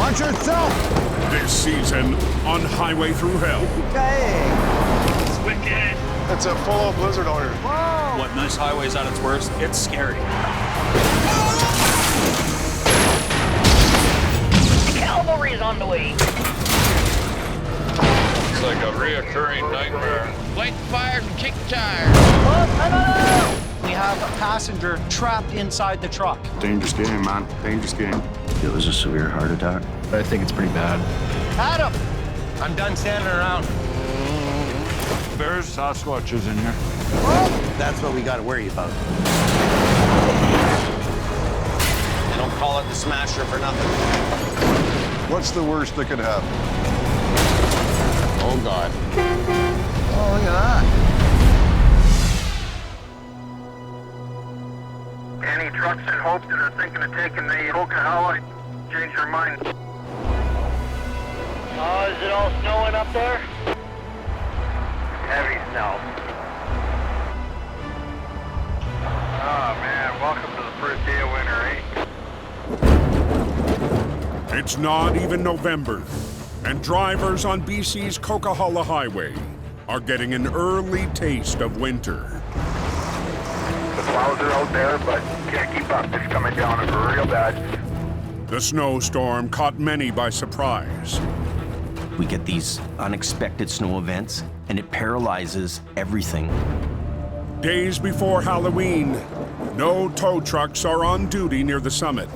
Watch yourself! This season on Highway Thru Hell. Okay. It's wicked. It's a full blizzard out here. Whoa! When this highway's at its worst, it's scary. Cavalry's on the way. It's like a reoccurring nightmare. Light the fires and kick the tires. We have a passenger trapped inside the truck. Dangerous game, man. Dangerous game. It was a severe heart attack. I think it's pretty bad. Adam! I'm done standing around. There's Sasquatches in here. That's what we got to worry about. They don't call it the Smasher for nothing. What's the worst that could happen? Oh, God. Oh, look at that. Any trucks and Hope that are thinking of taking the Coquihalla, change their mind. Oh, is it all snowing up there? Heavy snow. Oh man, welcome to the first day of winter, eh? It's not even November, and drivers on BC's Coquihalla Highway are getting an early taste of winter. The clouds are out there, but can't keep up. It's coming down real bad. The snowstorm caught many by surprise. We get these unexpected snow events, and it paralyzes everything. Days before Halloween, no tow trucks are on duty near the summit.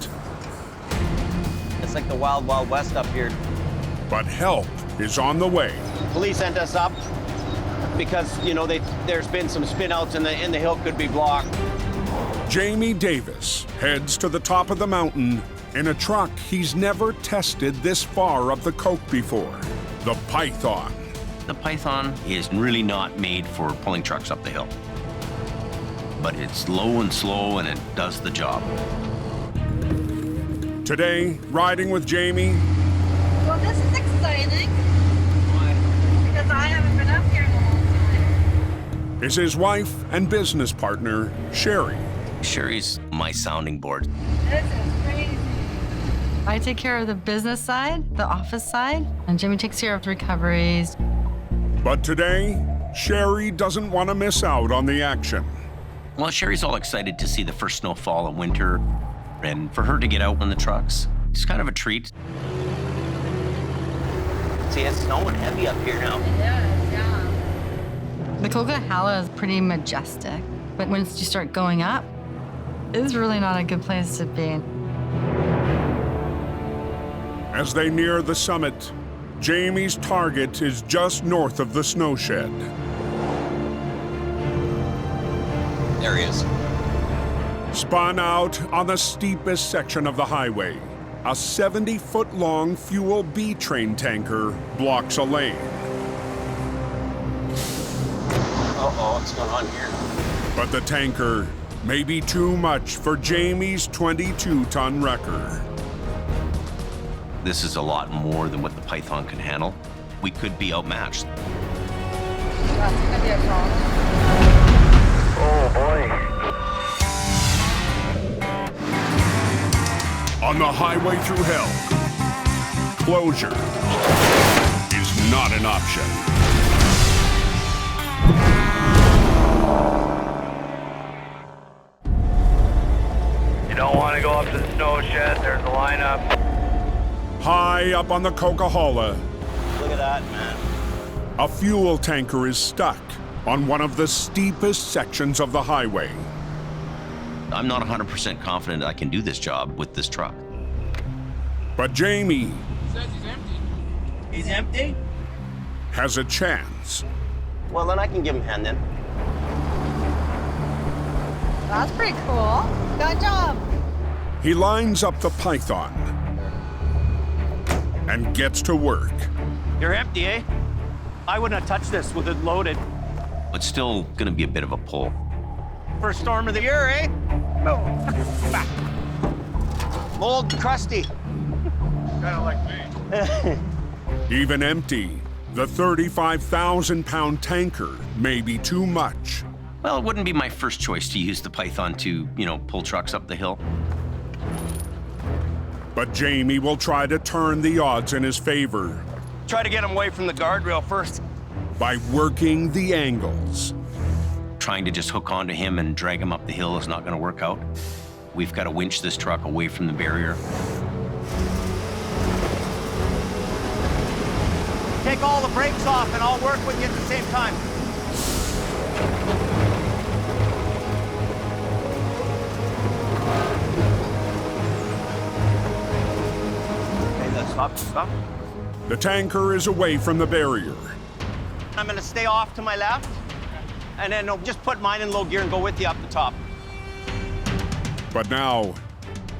It's like the Wild Wild West up here. But help is on the way. Police sent us up because, you know, there's been some spin-outs and the hill could be blocked. Jamie Davis heads to the top of the mountain in a truck he's never tested this far up the Coke before, the Python. The Python is really not made for pulling trucks up the hill. But it's low and slow, and it does the job. Today, riding with Jamie, Well, this is exciting. Why? Because I haven't been up here in a long time. is his wife and business partner, Sherry. Sherry's my sounding board. This is crazy. I take care of the business side, the office side, and Jimmy takes care of the recoveries. But today, Sherry doesn't want to miss out on the action. Well, Sherry's all excited to see the first snowfall of winter, and for her to get out in the trucks, it's kind of a treat. See, it's snowing heavy up here now. Yeah, yeah. The Coquihalla is pretty majestic, but once you start going up, it's really not a good place to be. As they near the summit, Jamie's target is just north of the snow shed. There he is. Spun out on the steepest section of the highway, a 70-foot-long fuel B train tanker blocks a lane. Uh-oh, what's going on here? But the tanker may be too much for Jamie's 22-ton wrecker. This is a lot more than what the Python can handle. We could be outmatched. That's gonna be a problem. Oh boy. On the Highway Thru Hell, closure is not an option. You don't want to go up to the snow shed. There's a lineup. High up on the Coquihalla, Look at that, man. a fuel tanker is stuck on one of the steepest sections of the highway. I'm not 100% confident I can do this job with this truck. But Jamie Says he's empty. He's empty? has a chance. Well, then I can give him a hand then. That's pretty cool. Good job. He lines up the Python and gets to work. You're empty, eh? I wouldn't have touched this with it loaded. It's still gonna be a bit of a pull. First storm of the year, eh? Old and crusty. Kind of like me. Even empty, the 35,000-pound tanker may be too much. Well, it wouldn't be my first choice to use the Python to, pull trucks up the hill. But Jamie will try to turn the odds in his favor Try to get him away from the guardrail first. by working the angles. Trying to just hook onto him and drag him up the hill is not going to work out. We've got to winch this truck away from the barrier. Take all the brakes off and I'll work with you at the same time. Okay, stop. The tanker is away from the barrier. I'm gonna stay off to my left, and then I'll just put mine in low gear and go with you up the top. But now,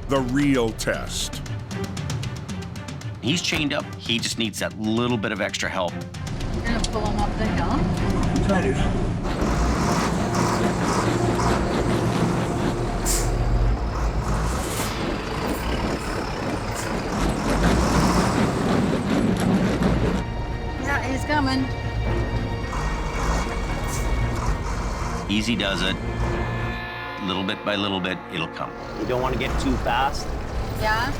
the real test. He's chained up. He just needs that little bit of extra help. You're gonna pull him up the hill? Try to. Yeah, he's coming. Easy does it. Little bit by little bit, it'll come. You don't want to get too fast. Yeah?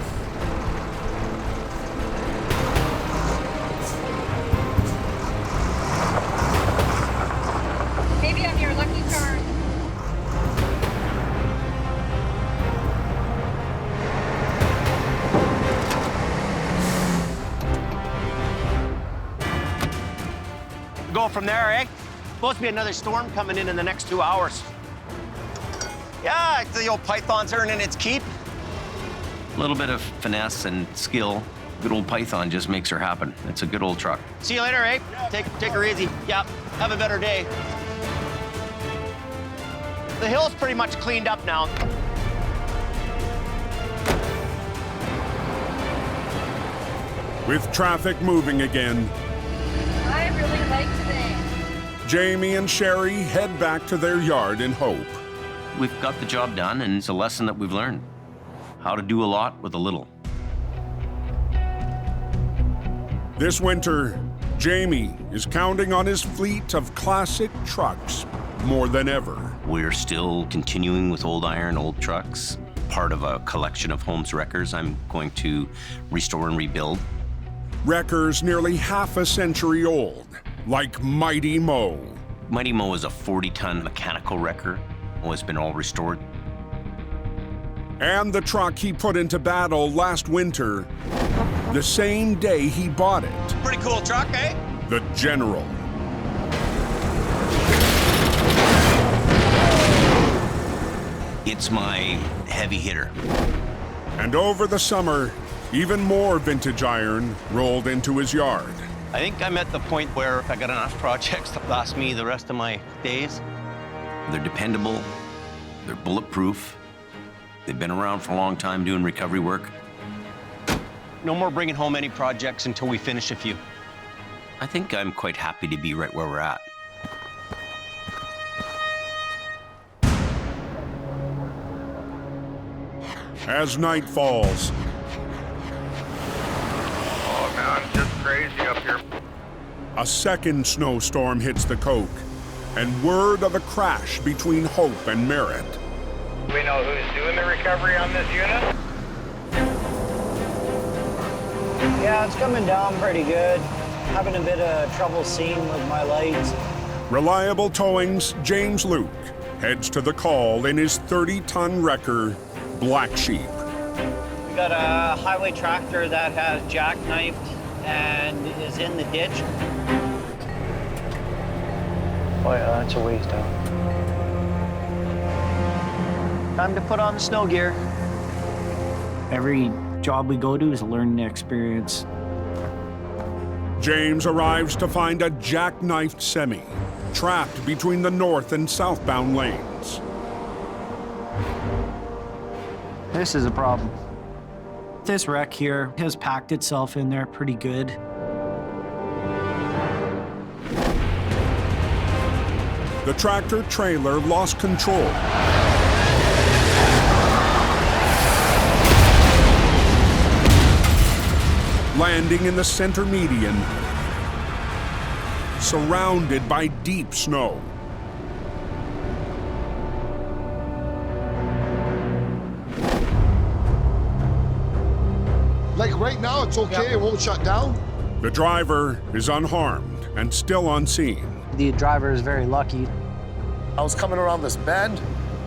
Maybe on your lucky turn. Go from there, eh? Supposed to be another storm coming in the next 2 hours. Yeah, the old python's earning its keep. A little bit of finesse and skill. Good old Python just makes her happen. It's a good old truck. See you later, eh? Take her easy. Yep, have a better day. The hill's pretty much cleaned up now. With traffic moving again, I really like today. Jamie and Sherry head back to their yard in hope. We've got the job done, and it's a lesson that we've learned. How to do a lot with a little. This winter, Jamie is counting on his fleet of classic trucks more than ever. We're still continuing with old iron, old trucks. Part of a collection of Holmes wreckers I'm going to restore and rebuild. Wreckers nearly half a century old, like Mighty Mo. Mighty Mo is a 40-ton mechanical wrecker. Has been all restored. And the truck he put into battle last winter, the same day he bought it. Pretty cool truck, eh? The General. It's my heavy hitter. And over the summer, even more vintage iron rolled into his yard. I think I'm at the point where I got enough projects to last me the rest of my days. They're dependable, they're bulletproof, they've been around for a long time doing recovery work. No more bringing home any projects until we finish a few. I think I'm quite happy to be right where we're at. As night falls, Oh, man, it's just crazy up here. a second snowstorm hits the Coke, and word of a crash between Hope and Merritt. We know who's doing the recovery on this unit? Yeah, it's coming down pretty good. Having a bit of trouble seeing with my lights. Reliable Towing's James Luke heads to the call in his 30-ton wrecker, Black Sheep. We got a highway tractor that has jackknifed and is in the ditch. Oh yeah, that's a ways down. Time to put on the snow gear. Every job we go to is a learning experience. James arrives to find a jackknifed semi trapped between the north and southbound lanes. This is a problem. This wreck here has packed itself in there pretty good. The tractor trailer lost control. Landing in the center median, surrounded by deep snow. Like right now, it's okay, it won't shut down. The driver is unharmed and still on scene. The driver is very lucky. I was coming around this bend,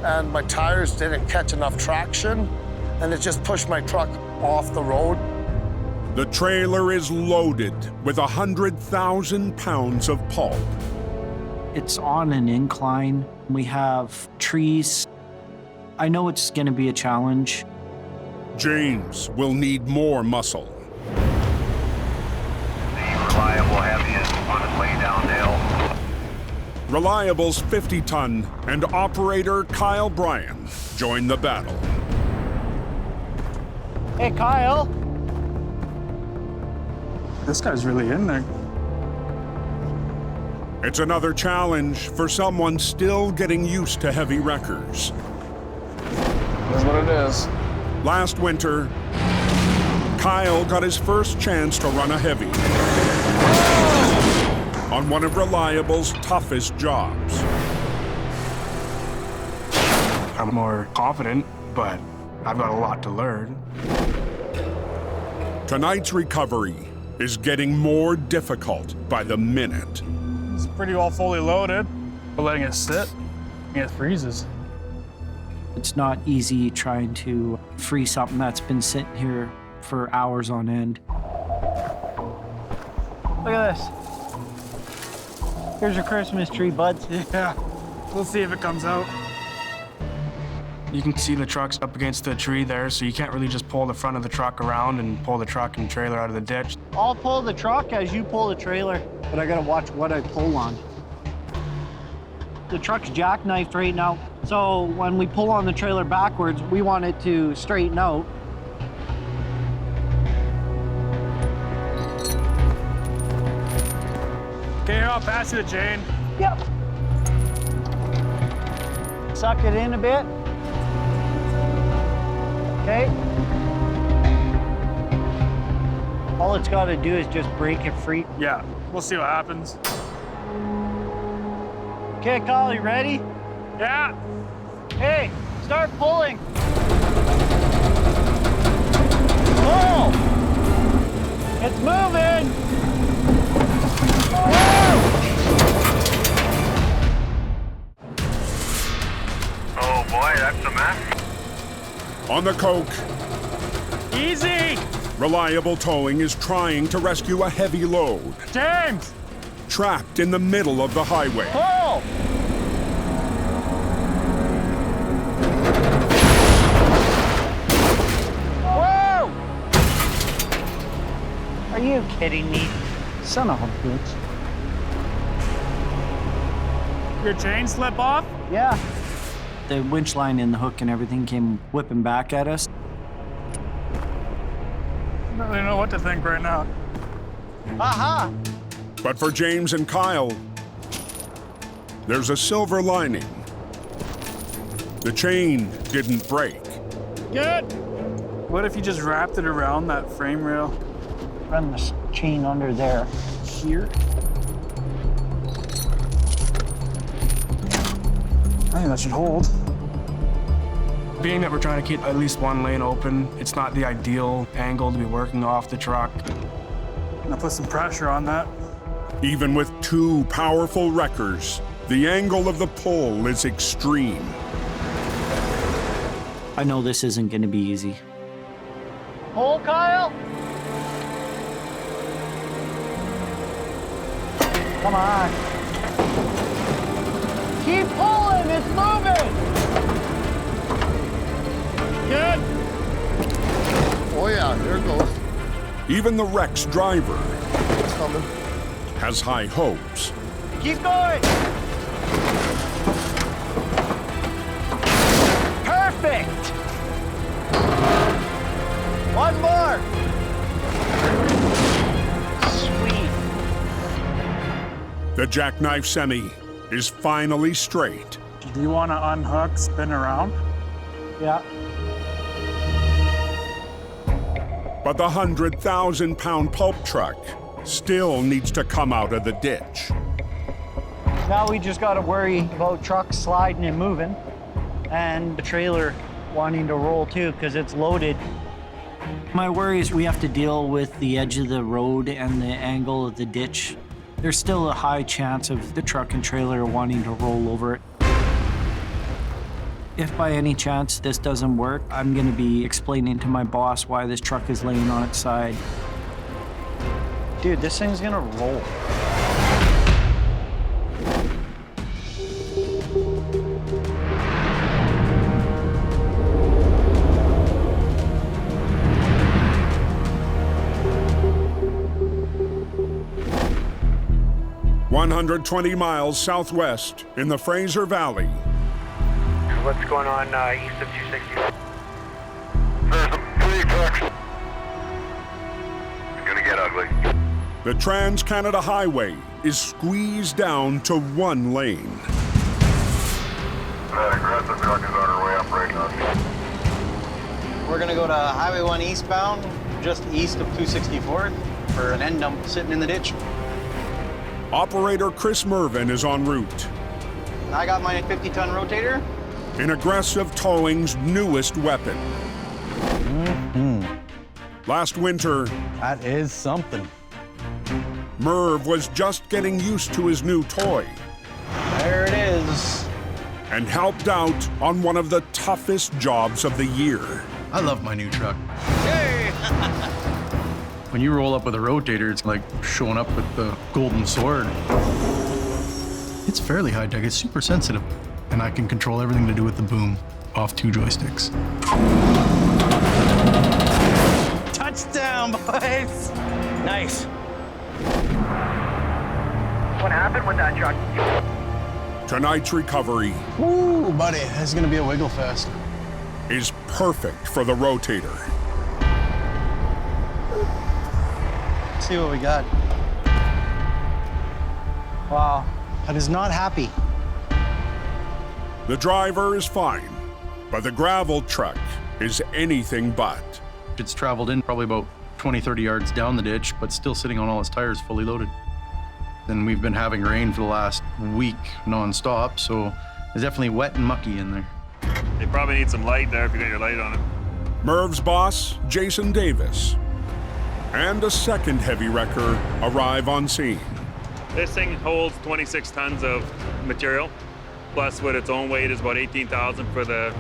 and my tires didn't catch enough traction, and it just pushed my truck off the road. The trailer is loaded with 100,000 pounds of pulp. It's on an incline. We have trees. I know it's going to be a challenge. James will need more muscle. The reliable heavy is on its way downhill. Reliable's 50-ton and operator Kyle Bryan join the battle. Hey, Kyle. This guy's really in there. It's another challenge for someone still getting used to heavy wreckers. That's what it is. Last winter, Kyle got his first chance to run a heavy on one of Reliable's toughest jobs. I'm more confident, but I've got a lot to learn. Tonight's recovery is getting more difficult by the minute. It's pretty well fully loaded, but letting it sit, it freezes. It's not easy trying to free something that's been sitting here for hours on end. Look at this. Here's your Christmas tree, buds. Yeah, we'll see if it comes out. You can see the truck's up against the tree there, so you can't really just pull the front of the truck around and pull the truck and trailer out of the ditch. I'll pull the truck as you pull the trailer, but I gotta watch what I pull on. The truck's jackknifed right now, so when we pull on the trailer backwards, we want it to straighten out. Okay, I'll pass you the chain. Yep. Suck it in a bit. Okay. All it's got to do is just break it free. Yeah, we'll see what happens. Okay, Kyle, you ready? Yeah. Hey, start pulling. Oh! It's moving! Oh boy, that's a mess. On the Coke, Easy! Reliable Towing is trying to rescue a heavy load, James! trapped in the middle of the highway. Pull! Whoa! Are you kidding me? Son of a bitch. Your chain slip off? Yeah. The winch line and the hook and everything came whipping back at us. I don't really know what to think right now. Aha! But for James and Kyle, there's a silver lining. The chain didn't break. Good. What if you just wrapped it around that frame rail? Run the chain under there. Here? I think that should hold. Being that we're trying to keep at least one lane open, it's not the ideal angle to be working off the truck. I'll put some pressure on that. Even with two powerful wreckers, the angle of the pull is extreme. I know this isn't going to be easy. Pull, Kyle! Come on. Keep pulling, it's moving! Good. Oh yeah, there it goes. Even the wreck's driver It's coming. has high hopes. Keep going! Perfect! One more! Sweet. The jackknife semi is finally straight. Do you want to unhook, spin around? Yeah. But the 100,000-pound pulp truck still needs to come out of the ditch. Now we just gotta worry about trucks sliding and moving, and the trailer wanting to roll too, because it's loaded. My worry is we have to deal with the edge of the road and the angle of the ditch. There's still a high chance of the truck and trailer wanting to roll over it. If by any chance this doesn't work, I'm gonna be explaining to my boss why this truck is laying on its side. Dude, this thing's gonna roll. "120 miles southwest in the Fraser Valley. What's going on east of 260? There's 3 trucks. It's gonna get ugly. The Trans-Canada Highway is squeezed down to 1 lane. That aggressive truck is on her way up right now. We're gonna go to Highway 1 eastbound, just east of 264th, for an end dump sitting in the ditch. Operator Chris Mervin is en route I got my 50-ton rotator. in Aggressive Towing's newest weapon. Last winter, That is something. Merv was just getting used to his new toy There it is. and helped out on one of the toughest jobs of the year. I love my new truck. When you roll up with a rotator, it's like showing up with the golden sword. It's fairly high tech. It's super sensitive, and I can control everything to do with the boom off 2 joysticks. Touchdown, boys! Nice. What happened with that truck? Tonight's recovery Ooh, buddy, this is gonna be a wiggle fest. is perfect for the rotator. Let's see what we got. Wow, that is not happy. The driver is fine, but the gravel truck is anything but. It's traveled in probably about 20, 30 yards down the ditch, but still sitting on all its tires fully loaded. And we've been having rain for the last week nonstop, so it's definitely wet and mucky in there. They probably need some light there if you got your light on it. Merv's boss, Jason Davis, and a second heavy wrecker arrive on scene. This thing holds 26 tons of material, plus with its own weight is about 18,000 for the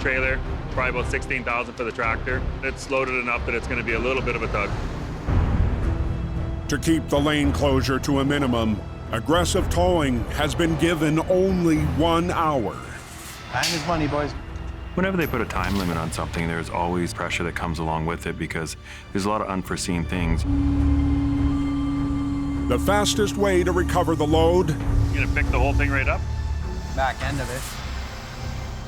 trailer, probably about 16,000 for the tractor. It's loaded enough that it's going to be a little bit of a tug. To keep the lane closure to a minimum, Aggressive Towing has been given only 1 hour. Time is money, boys. Whenever they put a time limit on something, there's always pressure that comes along with it because there's a lot of unforeseen things. The fastest way to recover the load You gonna pick the whole thing right up? Back end of it.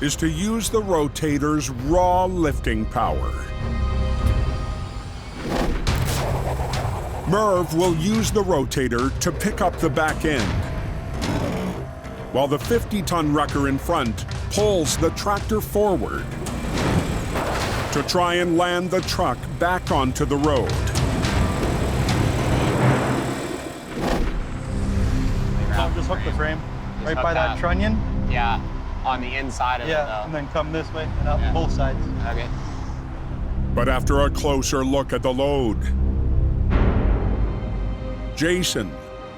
is to use the rotator's raw lifting power. Merv will use the rotator to pick up the back end, while the 50-ton wrecker in front pulls the tractor forward to try and land the truck back onto the road. Just hook the frame right by that trunnion. Yeah, on the inside of it, though. And then come this way and up both sides. Okay. But after a closer look at the load, Jason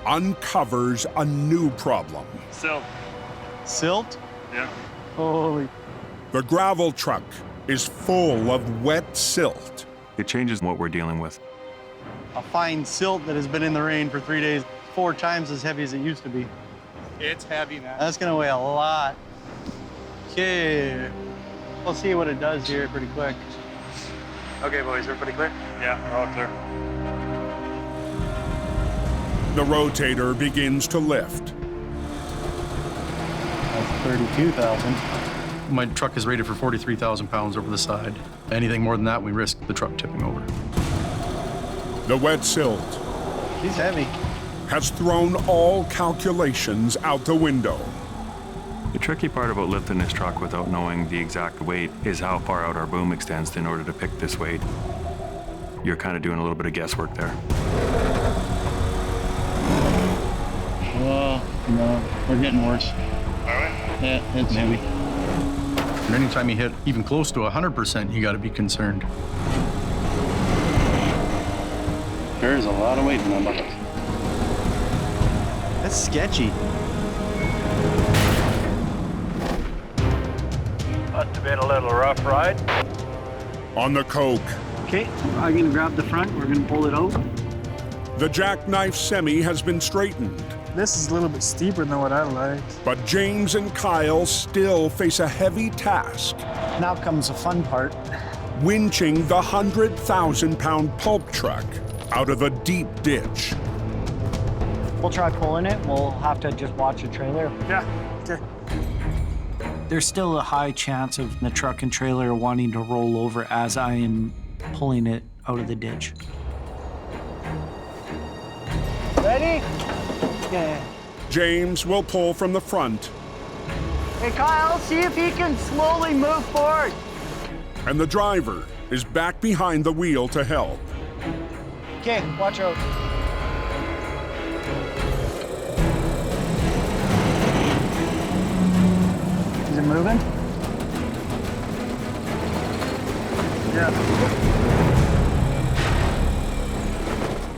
uncovers a new problem. Silt. Silt? Yeah. Holy. The gravel truck is full of wet silt. It changes what we're dealing with. A fine silt that has been in the rain for 3 days, 4 times as heavy as it used to be. It's heavy, man. That's gonna weigh a lot. Okay. We'll see what it does here pretty quick. Okay, boys, we're pretty clear? Yeah, we're all clear. The rotator begins to lift. That's 32,000. My truck is rated for 43,000 pounds over the side. Anything more than that, we risk the truck tipping over. The wet silt He's heavy. has thrown all calculations out the window. The tricky part about lifting this truck without knowing the exact weight is how far out our boom extends in order to pick this weight. You're kind of doing a little bit of guesswork there. No, we're getting worse. All right. Yeah, it's heavy. And anytime you hit even close to 100%, you got to be concerned. There's a lot of weight in that bucket. That's sketchy. Must have been a little rough ride. On the Coke, Okay, I'm gonna grab the front, we're gonna pull it out. the jackknife semi has been straightened. This is a little bit steeper than what I like. But James and Kyle still face a heavy task. Now comes the fun part. Winching the 100,000-pound pulp truck out of a deep ditch. We'll try pulling it. We'll have to just watch the trailer. Yeah, okay. There's still a high chance of the truck and trailer wanting to roll over as I am pulling it out of the ditch. Ready? Yeah. James will pull from the front, Hey, Kyle, see if he can slowly move forward. and the driver is back behind the wheel to help. Okay, watch out. Is it moving? Yeah.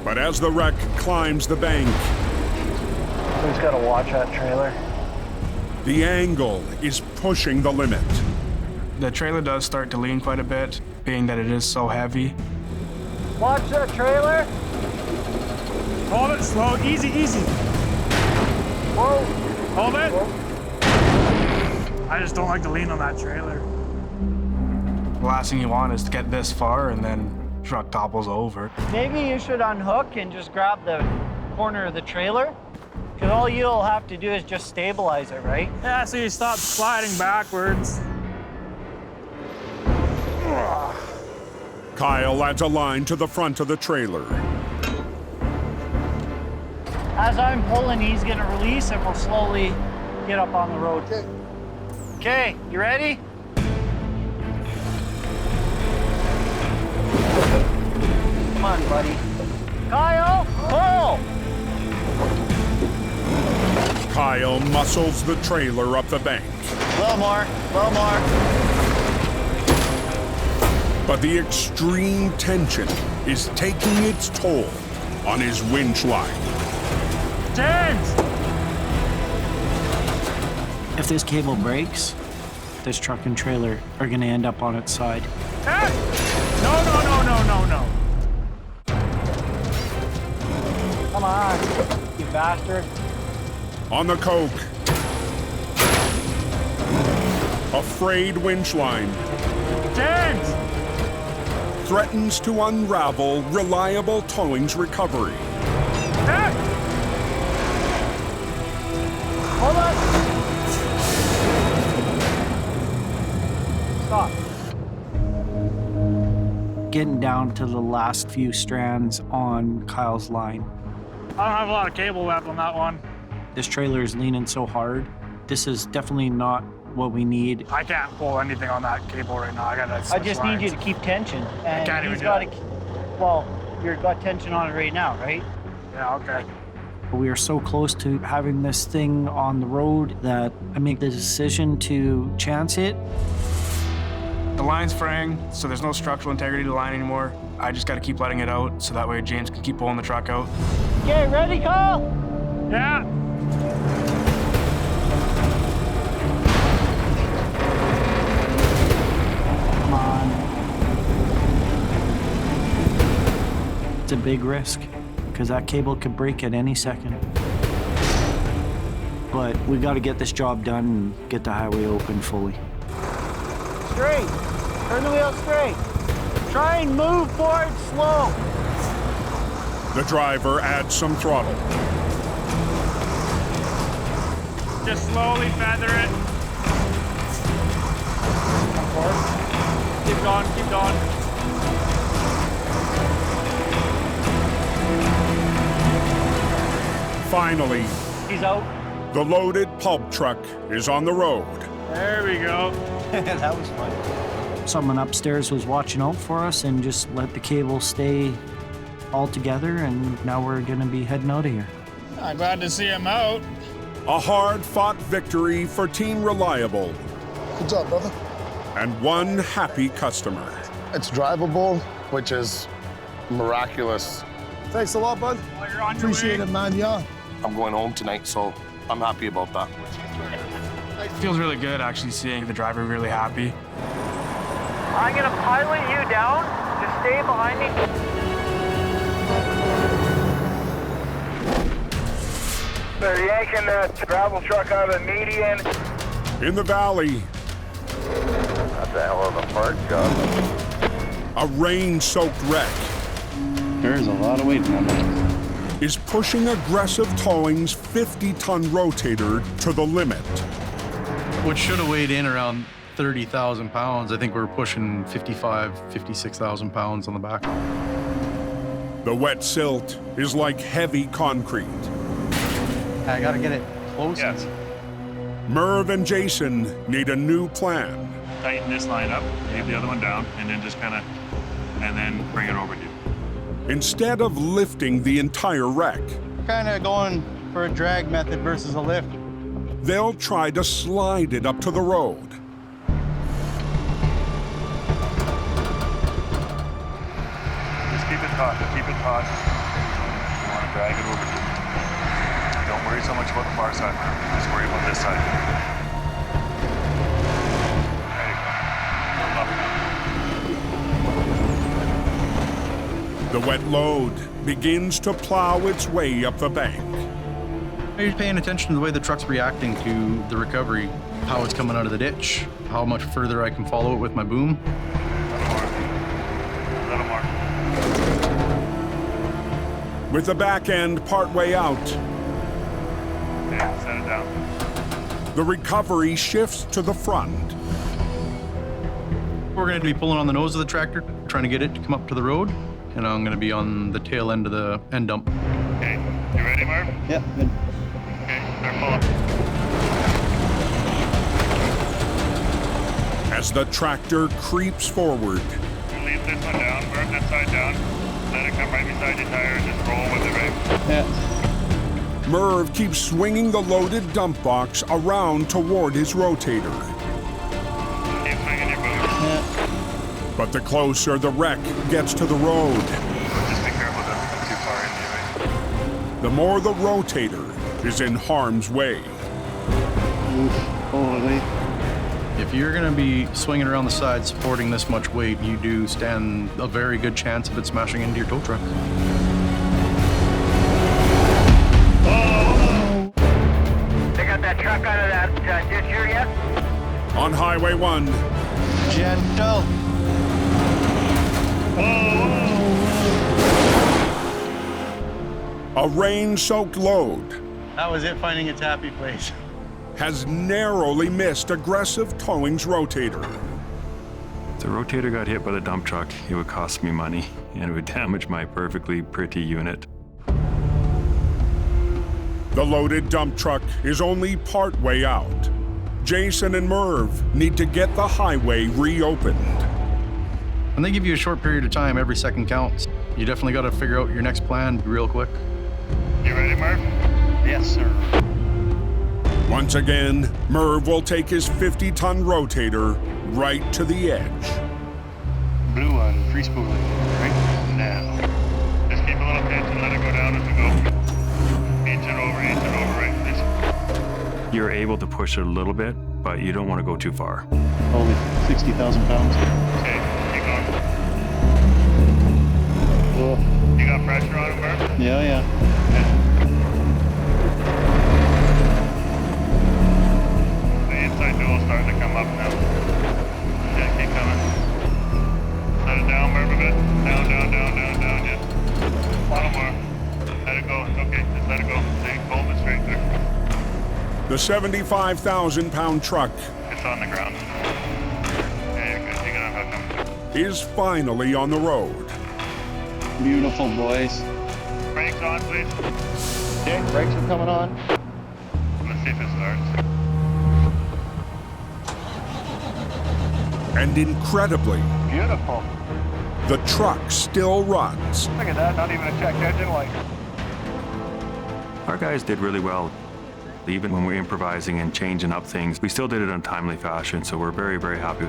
But as the wreck climbs the bank, We just gotta watch that trailer. the angle is pushing the limit. The trailer does start to lean quite a bit, being that it is so heavy. Watch that trailer. Hold it slow, easy, easy. Whoa. Hold it. I just don't like to lean on that trailer. The last thing you want is to get this far and then truck topples over. Maybe you should unhook and just grab the corner of the trailer. Because all you'll have to do is just stabilize it, right? Yeah, so you stop sliding backwards. Kyle adds a line to the front of the trailer. As I'm pulling, he's gonna release and we'll slowly get up on the road. Okay, you ready? Come on, buddy. Kyle, pull! Kyle muscles the trailer up the bank. A little more, a little more. But the extreme tension is taking its toll on his winch line. James! If this cable breaks, this truck and trailer are gonna end up on its side. Hey! No, no, no, no, no, no. Come on, you bastard. On the Coke, a frayed winch line James! threatens to unravel Reliable Towing's recovery. Hey! Hold on. Stop. Getting down to the last few strands on Kyle's line. I don't have a lot of cable left on that one. This trailer is leaning so hard. This is definitely not what we need. I can't pull anything on that cable right now. I just need you to keep tension. And can't even he's do got it. well, you've got tension on it right now, right? Yeah, okay. We are so close to having this thing on the road that I make the decision to chance it. The line's fraying, so there's no structural integrity to the line anymore. I just gotta keep letting it out, so that way James can keep pulling the truck out. Okay, ready, Kyle? Yeah! Come on. It's a big risk because that cable could break at any second. But we got to get this job done and get the highway open fully. Straight. Turn the wheel straight. Try and move forward slow. The driver adds some throttle. Just slowly feather it. Come forward. Keep going, keep going. Finally, He's out. the loaded pulp truck is on the road. There we go. That was fun. Someone upstairs was watching out for us and just let the cable stay all together, and now we're gonna be heading out of here. I'm glad to see him out. A hard-fought victory for Team Reliable Good job, brother. and one happy customer. It's drivable, which is miraculous Thanks a lot, bud. Appreciate it, man, yeah. I'm going home tonight, so I'm happy about that. It feels really good actually seeing the driver really happy. I'm gonna pilot you down. Just stay behind me. They're yanking that gravel truck out of the median. In the valley, That's a hell of a part job. a rain-soaked wreck There's a lot of weight in that. is pushing aggressive towing's 50-ton rotator to the limit. What should have weighed in around 30,000 pounds, I think we're pushing 56,000 pounds on the back. The wet silt is like heavy concrete. I gotta get it close. Yes. Merv and Jason need a new plan. Tighten this line up, leave the other one down, and then just kind of, and then bring it over to you. Instead of lifting the entire wreck, Kind of going for a drag method versus a lift. they'll try to slide it up to the road. Just keep it taut, keep it taut. You want to drag it over to you. Don't worry so much about the far side, man. Just worry about this side. There you go. The wet load begins to plow its way up the bank. Are you paying attention to the way the truck's reacting to the recovery, how it's coming out of the ditch, how much further I can follow it with my boom? A little more. With the back end partway out, Okay, set it down. the recovery shifts to the front. We're going to be pulling on the nose of the tractor, trying to get it to come up to the road, and I'm going to be on the tail end of the end dump. Okay, you ready, Marv? Yeah, good. Okay, start pulling. As the tractor creeps forward, You leave this one down, Marv, this side down. Let it come right beside your tire and just roll with it, right? Yeah. Merv keeps swinging the loaded dump box around toward his rotator. Keep swinging your boot. Yeah. But the closer the wreck gets to the road, Just be careful, don't go too far in the way. the more the rotator is in harm's way. Holy. If you're going to be swinging around the side supporting this much weight, you do stand a very good chance of it smashing into your tow truck. They got that truck out of that ditch here yet? On Highway 1, Gentle. a rain-soaked load That was it finding its happy place. has narrowly missed aggressive towing's rotator. If the rotator got hit by the dump truck, it would cost me money, and it would damage my perfectly pretty unit. The loaded dump truck is only part way out. Jason and Merv need to get the highway reopened. And they give you a short period of time, every second counts. You definitely got to figure out your next plan real quick. You ready, Marv? Yes, sir. Once again, Merv will take his 50-ton rotator right to the edge. Blue one, free spooling, right now. Just keep a little pinch and let it go down as we go. Inch it over, right? This. You're able to push it a little bit, but you don't want to go too far. Holy 60,000 pounds. Okay, keep going. Oh. You got pressure on it, Marv? Yeah, yeah. The inside dual starting to come up now. Yeah, keep coming. Let it down, Marv, a bit. Down, yeah. A little more. Let it go. Okay, just let it go. Stay hold it straight there. The 75,000-pound truck It's on the ground. Yeah, you're good. You can unhook him. is finally on the road. Beautiful, boys. Brakes on, please. Okay, brakes are coming on. Let's see if it starts. And incredibly, Beautiful. the truck still runs. Look at that, not even a check engine light. Our guys did really well. Even when we're improvising and changing up things, we still did it in a timely fashion, so we're very, very happy.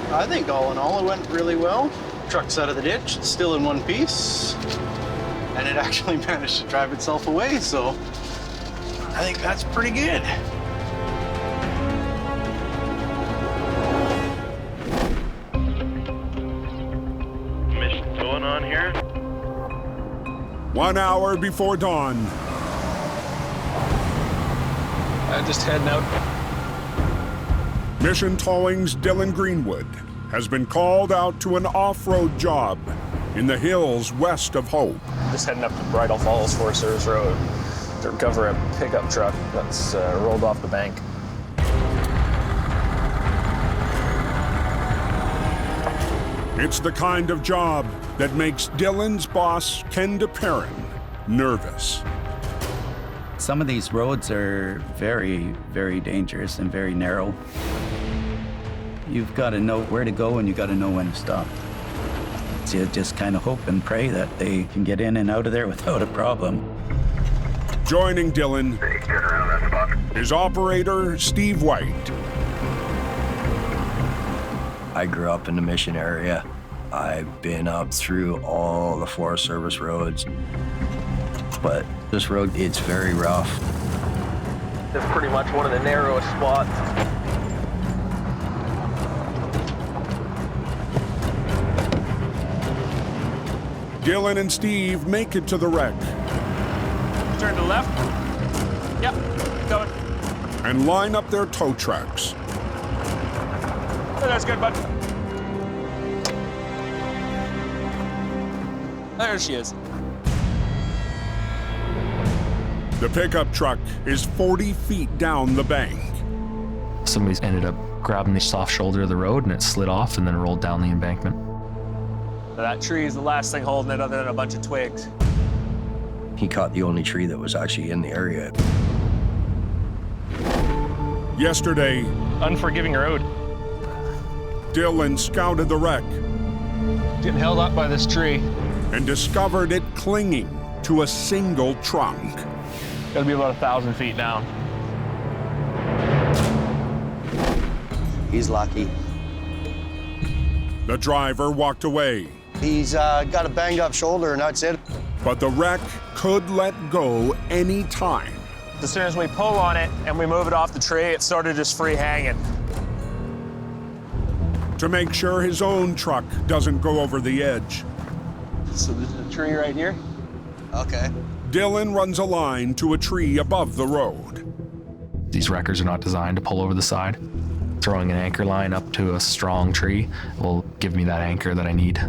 I think all in all, it went really well. Truck's out of the ditch, it's still in one piece, and it actually managed to drive itself away, so I think that's pretty good. Mission going on here. 1 hour before dawn. I'm just heading out. Mission Towing's Dylan Greenwood has been called out to an off-road job in the hills west of Hope. I'm just heading up to Bridal Falls Forest Service Road to recover a pickup truck that's rolled off the bank. It's the kind of job that makes Dylan's boss, Ken DePerrin, nervous. Some of these roads are very, very dangerous and very narrow. You've got to know where to go and you've got to know when to stop. So you just kind of hope and pray that they can get in and out of there without a problem. Joining Dylan is operator Steve White. I grew up in the Mission area. I've been up through all the Forest Service roads, but this road, it's very rough. It's pretty much one of the narrowest spots. Dylan and Steve make it to the wreck. Turn to the left. Yep, going. And line up their tow trucks. Oh, that's good, bud. There she is. The pickup truck is 40 feet down the bank. Somebody's ended up grabbing the soft shoulder of the road and it slid off and then rolled down the embankment. That tree is the last thing holding it other than a bunch of twigs. He caught the only tree that was actually in the area. Yesterday, Unforgiving road. Dylan scouted the wreck. Getting held up by this tree. And discovered it clinging to a single trunk. Gotta be about 1,000 feet down. He's lucky. The driver walked away. He's got a banged up shoulder and that's it. But the wreck could let go any time. As soon as we pull on it and we move it off the tree, it started just free hanging. To make sure his own truck doesn't go over the edge. So this is a tree right here? Okay. Dylan runs a line to a tree above the road. These wreckers are not designed to pull over the side. Throwing an anchor line up to a strong tree will give me that anchor that I need.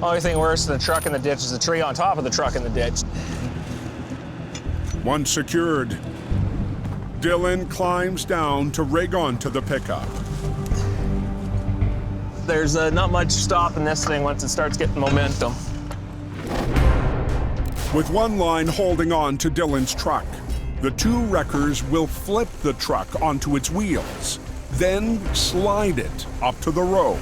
Only thing worse than the truck in the ditch is the tree on top of the truck in the ditch. Once secured, Dylan climbs down to rig onto the pickup. There's not much stopping this thing once it starts getting momentum. With one line holding on to Dylan's truck, the two wreckers will flip the truck onto its wheels, then slide it up to the road.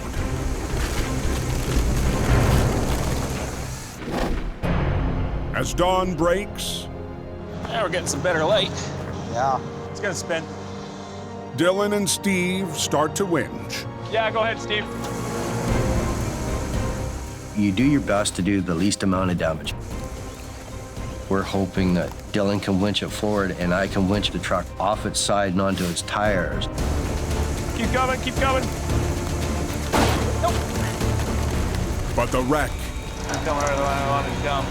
As dawn breaks, Now we're getting some better light. Yeah. It's gonna spin. Dylan and Steve start to winch. Yeah, go ahead, Steve. You do your best to do the least amount of damage. We're hoping that Dylan can winch it forward and I can winch the truck off its side and onto its tires. Keep going, keep going. Nope. But the wreck I'm coming right the way I wanted to come.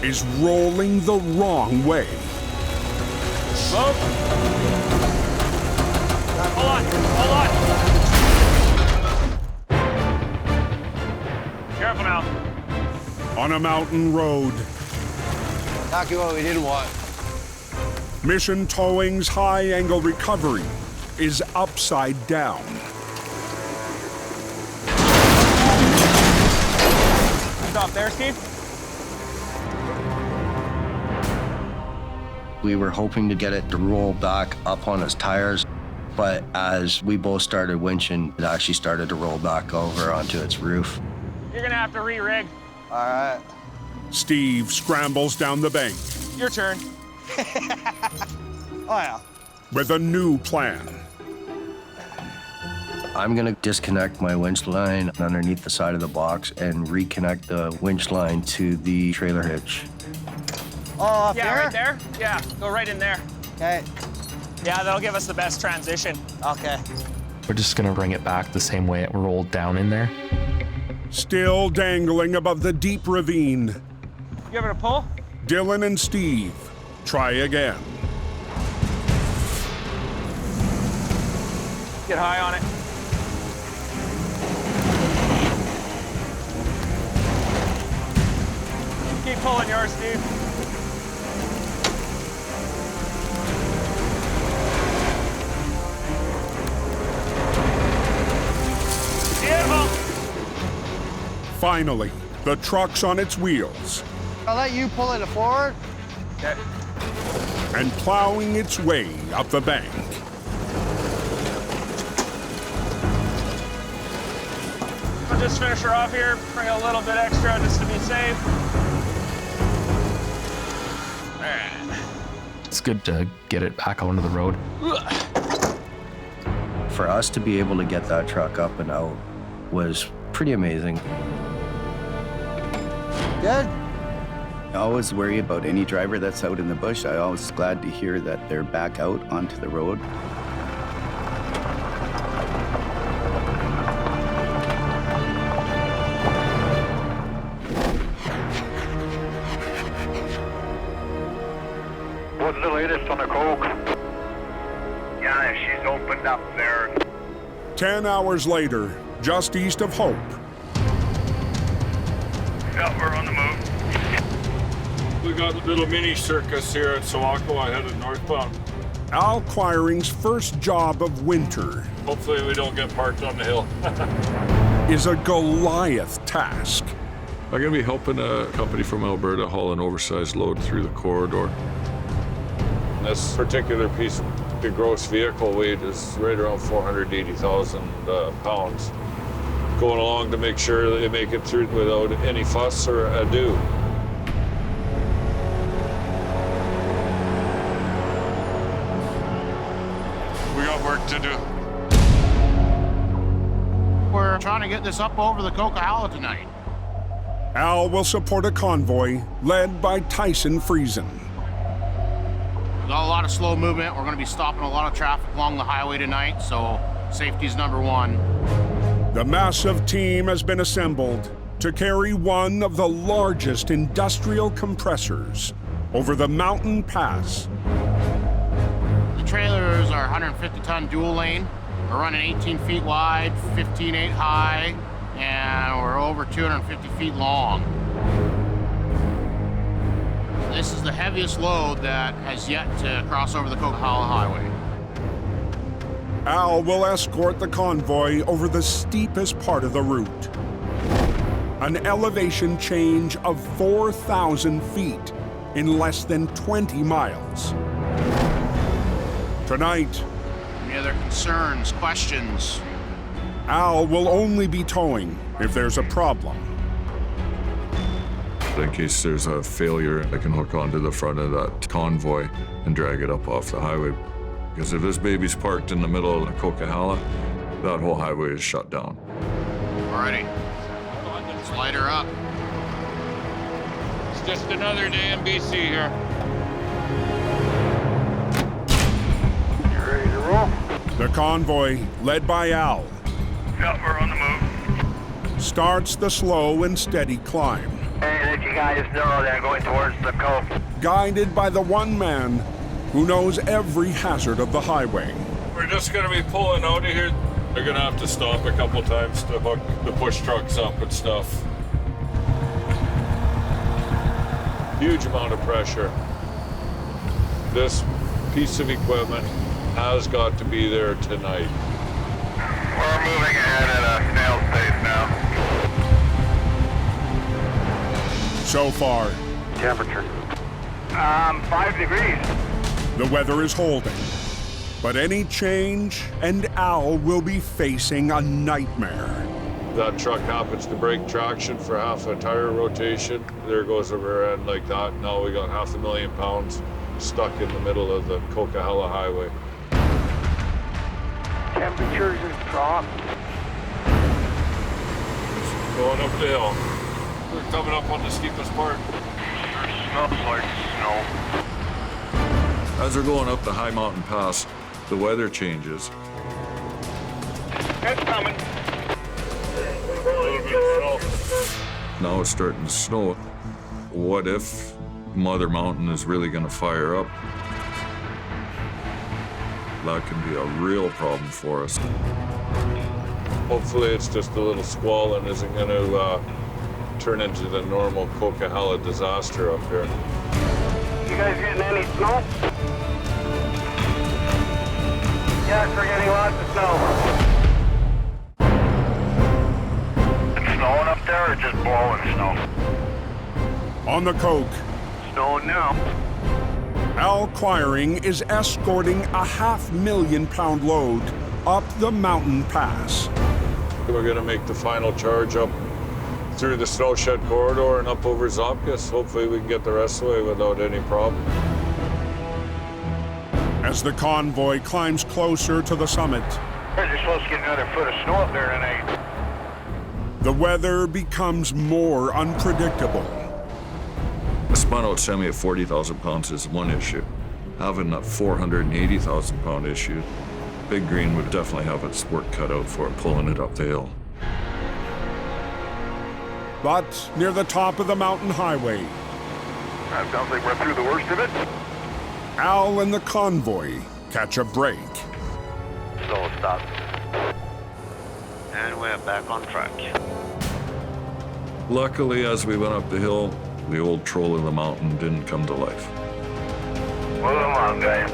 is rolling the wrong way. Slow. Hold on, hold on. Careful now. On a mountain road, Exactly what we didn't want. Mission Towing's high-angle recovery is upside down. Stop there, Steve. We were hoping to get it to roll back up on its tires, but as we both started winching, it actually started to roll back over onto its roof. You're gonna have to re-rig. All right. Steve scrambles down the bank Your turn. Oh, yeah. with a new plan. I'm gonna disconnect my winch line underneath the side of the box and reconnect the winch line to the trailer hitch. Oh, yeah, right there? Yeah, go right in there. Okay. Yeah, that'll give us the best transition. Okay. We're just gonna bring it back the same way it rolled down in there. Still dangling above the deep ravine, Give it a pull. Dylan and Steve try again. Get high on it. Keep pulling yours, Steve. Beautiful. Finally, the truck's on its wheels I'll let you pull it forward. Okay. and plowing its way up the bank. I'll just finish her off here, bring a little bit extra just to be safe. All right. It's good to get it back onto the road. For us to be able to get that truck up and out was pretty amazing. Good. I always worry about any driver that's out in the bush. I'm always glad to hear that they're back out onto the road. What's the latest on the Coke? Yeah, she's opened up there. 10 hours later, just east of Hope, Yeah, we're on the move. We got a little mini circus here at Sawako. I headed northbound. Al Quiring's first job of winter Hopefully we don't get parked on the hill. is a Goliath task. I'm gonna be helping a company from Alberta haul an oversized load through the corridor. This particular piece, the gross vehicle weight is right around 480,000 pounds. Going along to make sure that they make it through without any fuss or ado. We got work to do. We're trying to get this up over the Coquihalla tonight. Al will support a convoy led by Tyson Friesen. We've got a lot of slow movement. We're going to be stopping a lot of traffic along the highway tonight, so safety's number one. The massive team has been assembled to carry one of the largest industrial compressors over the mountain pass. The trailers are 150-ton dual lane. We're running 18 feet wide, 15.8 high, and we're over 250 feet long. This is the heaviest load that has yet to cross over the Coquihalla Highway. Al will escort the convoy over the steepest part of the route. An elevation change of 4,000 feet in less than 20 miles. Tonight, any other concerns, questions? Al will only be towing if there's a problem. In case there's a failure, I can hook onto the front of that convoy and drag it up off the highway. Because if this baby's parked in the middle of the Coquihalla, that whole highway is shut down. Alrighty, let's light her up. It's just another day in BC here. You ready to roll? The convoy, led by Al, Yeah, we're on the move. starts the slow and steady climb. Hey, let you guys know they're going towards the Coke. Guided by the one man who knows every hazard of the highway. We're just gonna be pulling out of here. They're gonna have to stop a couple times to hook the push trucks up and stuff. Huge amount of pressure. This piece of equipment has got to be there tonight. We're moving ahead at a snail's pace now. So far, Temperature? 5 degrees. the weather is holding. But any change, and Al will be facing a nightmare. That truck happens to break traction for half a tire rotation. There goes a rear end like that. Now we got 500,000 pounds stuck in the middle of the Coquihalla Highway. Temperatures have dropped. Going up the hill. We're coming up on the steepest part. There smells like snow. As we're going up the high mountain pass, the weather changes. It's coming. Now it's starting to snow. What if Mother Mountain is really going to fire up? That can be a real problem for us. Hopefully it's just a little squall and isn't going to turn into the normal Coquihalla disaster up here. You guys getting any snow? Yes, we're getting lots of snow. It's snowing up there or just blowing snow? On the Coke, Snowing now. Al Quiring is escorting a 500,000-pound load up the mountain pass. We're going to make the final charge up through the snow shed corridor and up over Zopkis. Hopefully we can get the rest of the way without any problem. As the convoy climbs closer to the summit, You're supposed to get another foot of snow up there tonight. the weather becomes more unpredictable. A spun-out semi of 40,000 pounds is one issue. Having that 480,000-pound issue, Big Green would definitely have its work cut out for it, pulling it up the hill. But near the top of the mountain highway, That sounds like we're through the worst of it. Al and the convoy catch a break. So stop. And we're back on track. Luckily, as we went up the hill, the old troll in the mountain didn't come to life. Move along, guys.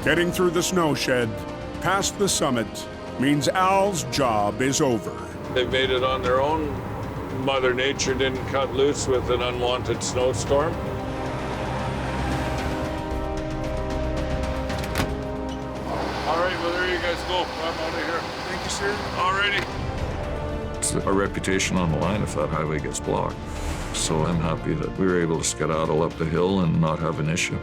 Getting through the snow shed, past the summit, means Al's job is over. They made it on their own. Mother Nature didn't cut loose with an unwanted snowstorm. All right, well, there you guys go. I'm out of here. Thank you, sir. All righty. It's our reputation on the line if that highway gets blocked. So I'm happy that we were able to skedaddle up the hill and not have an issue.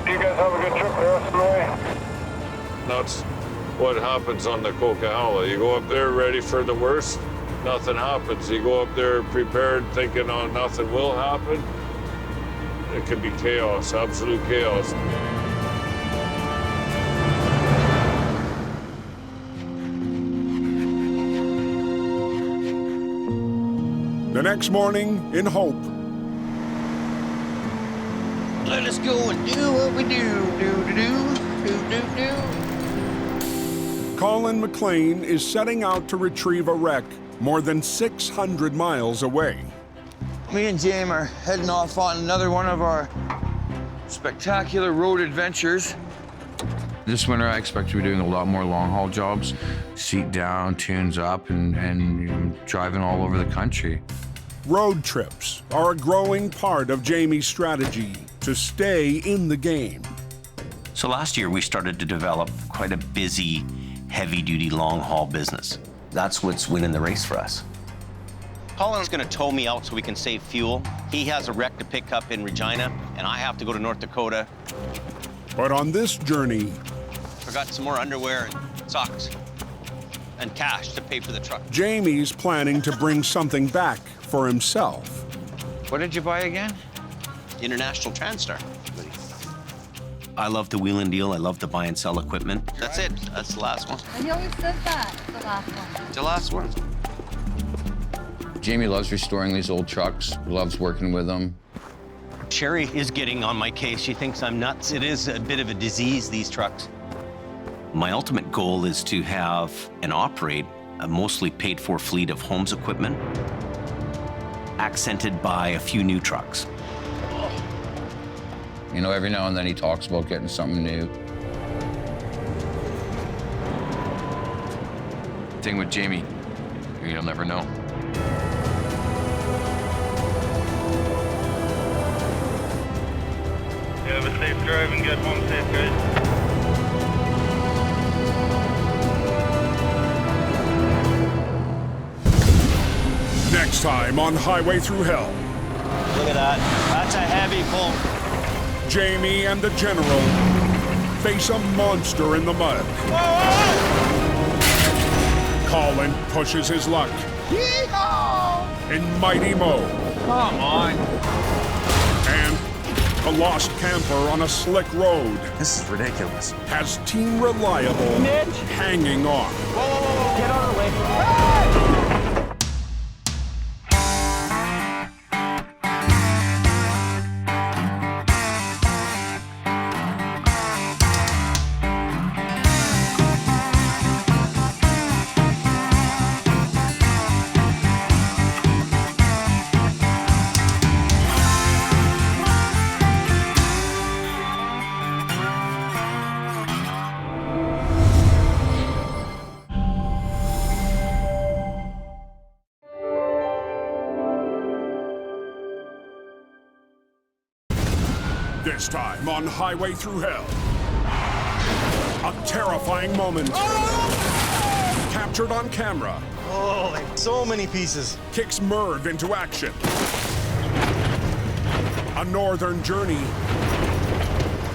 You guys have a good trip the rest of the way. That's what happens on the Coquihalla. You go up there ready for the worst, nothing happens. You go up there prepared thinking, oh, nothing will happen. It could be chaos, absolute chaos. The next morning, in Hope, Let us go and do what we do. Colin McLean is setting out to retrieve a wreck more than 600 miles away. Me and James are heading off on another one of our spectacular road adventures. This winter, I expect to be doing a lot more long-haul jobs. Seat down, tunes up, and driving all over the country. Road trips are a growing part of Jamie's strategy to stay in the game. So last year we started to develop quite a busy, heavy-duty long-haul business. That's what's winning the race for us. Colin's gonna tow me out so we can save fuel. He has a wreck to pick up in Regina, and I have to go to North Dakota. But on this journey, Forgot some more underwear and socks and cash to pay for the truck. Jamie's planning to bring something back for himself. What did you buy again? International Transstar. I love to wheel and deal. I love to buy and sell equipment. That's it. That's the last one. He always says that, the last one. It's the last one. Jamie loves restoring these old trucks, loves working with them. Sherry is getting on my case. She thinks I'm nuts. It is a bit of a disease, these trucks. My ultimate goal is to have and operate a mostly paid-for fleet of Holmes equipment, accented by a few new trucks. You know, every now and then he talks about getting something new. Thing with Jamie, you'll never know. You have a safe drive and get home safe, guys. Next time on Highway Thru Hell. Look at that. That's a heavy pull. Jamie and the General face a monster in the mud. Colin pushes his luck in Mighty Mo. Come on. And a lost camper on a slick road. This is ridiculous. Has Team Reliable hanging on. Whoa. Get out of the way. This time on Highway Thru Hell. A terrifying moment. Captured on camera. Oh, so many pieces. Kicks Merv into action. A northern journey.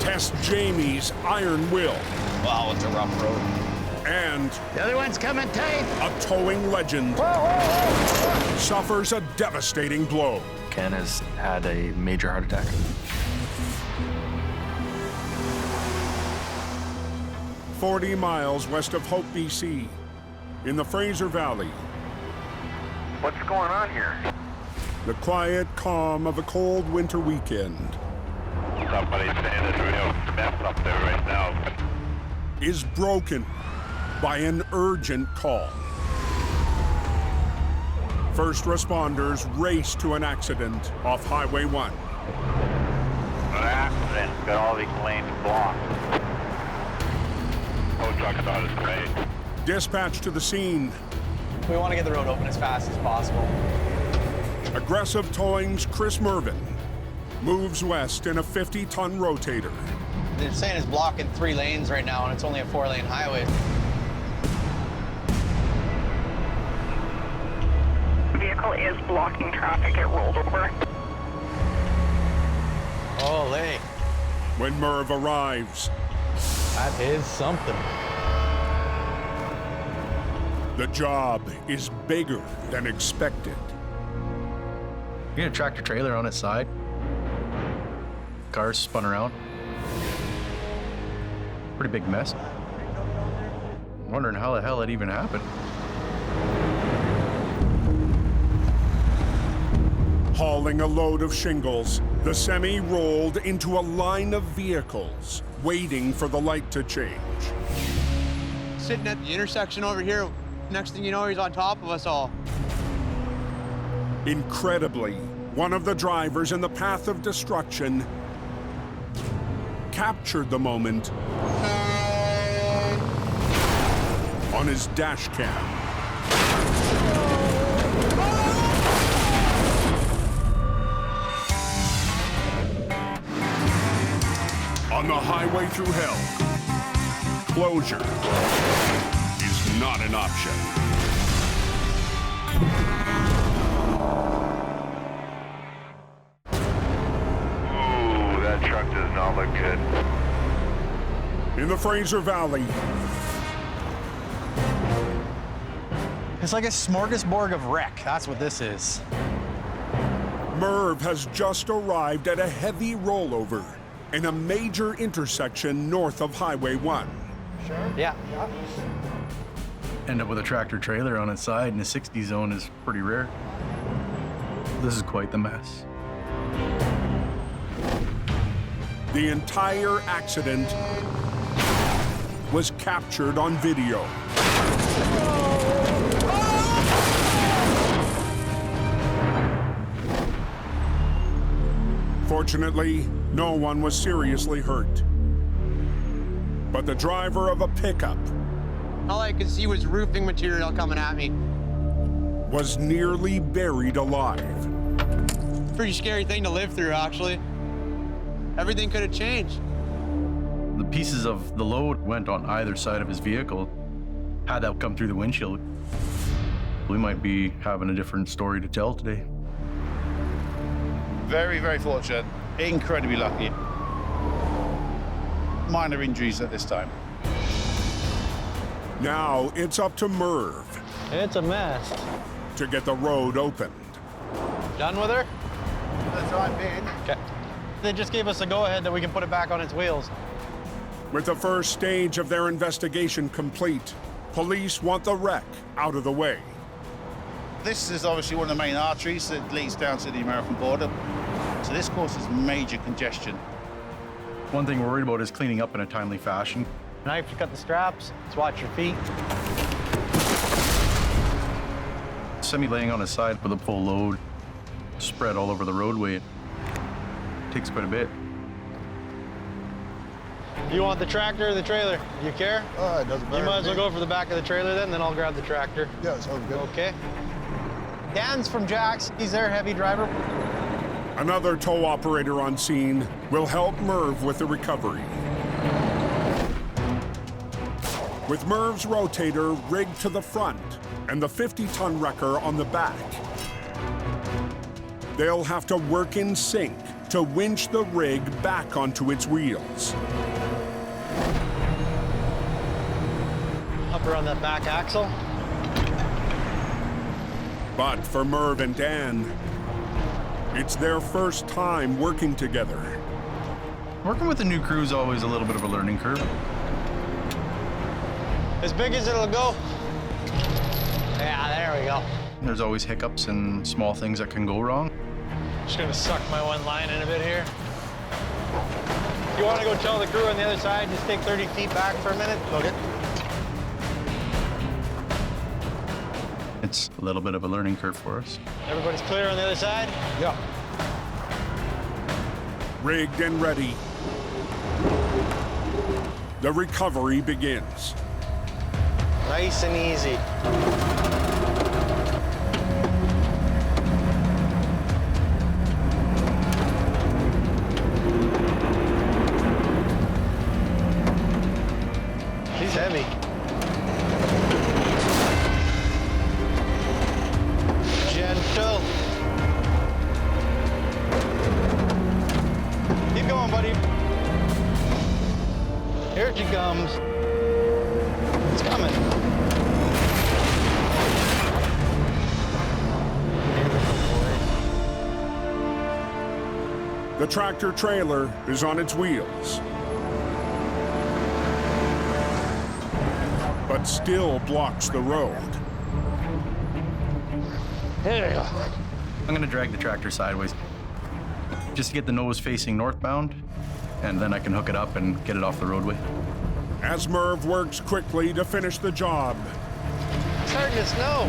Tests Jamie's iron will. Wow, it's a rough road. And the other one's coming tight. A towing legend suffers a devastating blow. Ken has had a major heart attack. "40 miles west of Hope, BC, in the Fraser Valley. What's going on here? The quiet calm of a cold winter weekend. Somebody's saying there's a real mess up there right now. Is broken by an urgent call. First responders race to an accident off Highway 1. An accident, got all these lanes blocked. No truck is on its way. Dispatched to the scene. We want to get the road open as fast as possible. Aggressive Towing's Chris Mervin moves west in a 50-ton Rotator. They're saying it's blocking 3 lanes right now, and it's only a 4-lane highway. The vehicle is blocking traffic at rollover. Holy. When Merv arrives, that is something. The job is bigger than expected. You got a tractor trailer on its side. Cars spun around. Pretty big mess. I'm wondering how the hell it even happened. Hauling a load of shingles, the semi rolled into a line of vehicles, waiting for the light to change. Sitting at the intersection over here, next thing you know, he's on top of us all. Incredibly, one of the drivers in the path of destruction captured the moment on his dash cam. On the Highway Thru Hell, closure is not an option. Ooh, that truck does not look good. In the Fraser Valley, it's like a smorgasbord of wreck. That's what this is. Merv has just arrived at a heavy rollover in a major intersection north of Highway 1. Sure? Yeah. End up with a tractor trailer on its side in a 60 zone is pretty rare. This is quite the mess. The entire accident was captured on video. Fortunately, no one was seriously hurt. But the driver of a pickup All I could see was roofing material coming at me. was nearly buried alive. Pretty scary thing to live through, actually. Everything could have changed. The pieces of the load went on either side of his vehicle. Had that come through the windshield, we might be having a different story to tell today. Very, very fortunate. Incredibly lucky. minor injuries at this time. Now it's up to Merv It's a mess. to get the road opened. Done with her? That's all right, man. Okay. They just gave us a go-ahead that we can put it back on its wheels. With the first stage of their investigation complete, police want the wreck out of the way. This is obviously one of the main arteries that leads down to the American border. So this causes major congestion. One thing we're worried about is cleaning up in a timely fashion. Knife to cut the straps. Let's watch your feet. Semi laying on his side with a full load, spread all over the roadway. It takes quite a bit. You want the tractor or the trailer? Do you care? Oh, it doesn't matter. You might as well go for the back of the trailer then I'll grab the tractor. Yeah, sounds good. Okay. Dan's from Jack's. He's their heavy driver. Another tow operator on scene will help Merv with the recovery. With Merv's rotator rigged to the front and the 50-ton wrecker on the back, they'll have to work in sync to winch the rig back onto its wheels. Up around that back axle. But for Merv and Dan, it's their first time working together. Working with a new crew is always a little bit of a learning curve. As big as it'll go. Yeah, there we go. There's always hiccups and small things that can go wrong. Just gonna suck my one line in a bit here. If you wanna go tell the crew on the other side, just take 30 feet back for a minute. Okay. It's a little bit of a learning curve for us. Everybody's clear on the other side? Yeah. Rigged and ready. The recovery begins. Nice and easy. She's heavy. Gentle. Keep going, buddy. Here she comes. It's coming. The tractor trailer is on its wheels, but still blocks the road. There you go. I'm gonna drag the tractor sideways just to get the nose facing northbound, and then I can hook it up and get it off the roadway. As Merv works quickly to finish the job, It's starting to snow.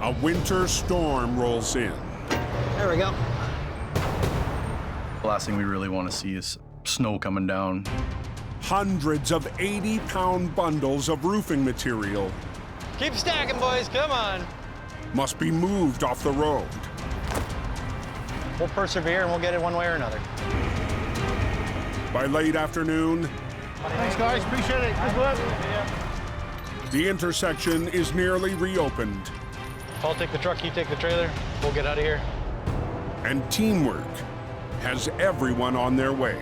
a winter storm rolls in. There we go. The last thing we really want to see is snow coming down. Hundreds of 80-pound bundles of roofing material Keep stacking, boys. Come on. must be moved off the road. We'll persevere and we'll get it one way or another. By late afternoon, Thanks, guys. Appreciate it. Good work. the intersection is nearly reopened, I'll take the truck, you take the trailer. We'll get out of here. and teamwork has everyone on their way.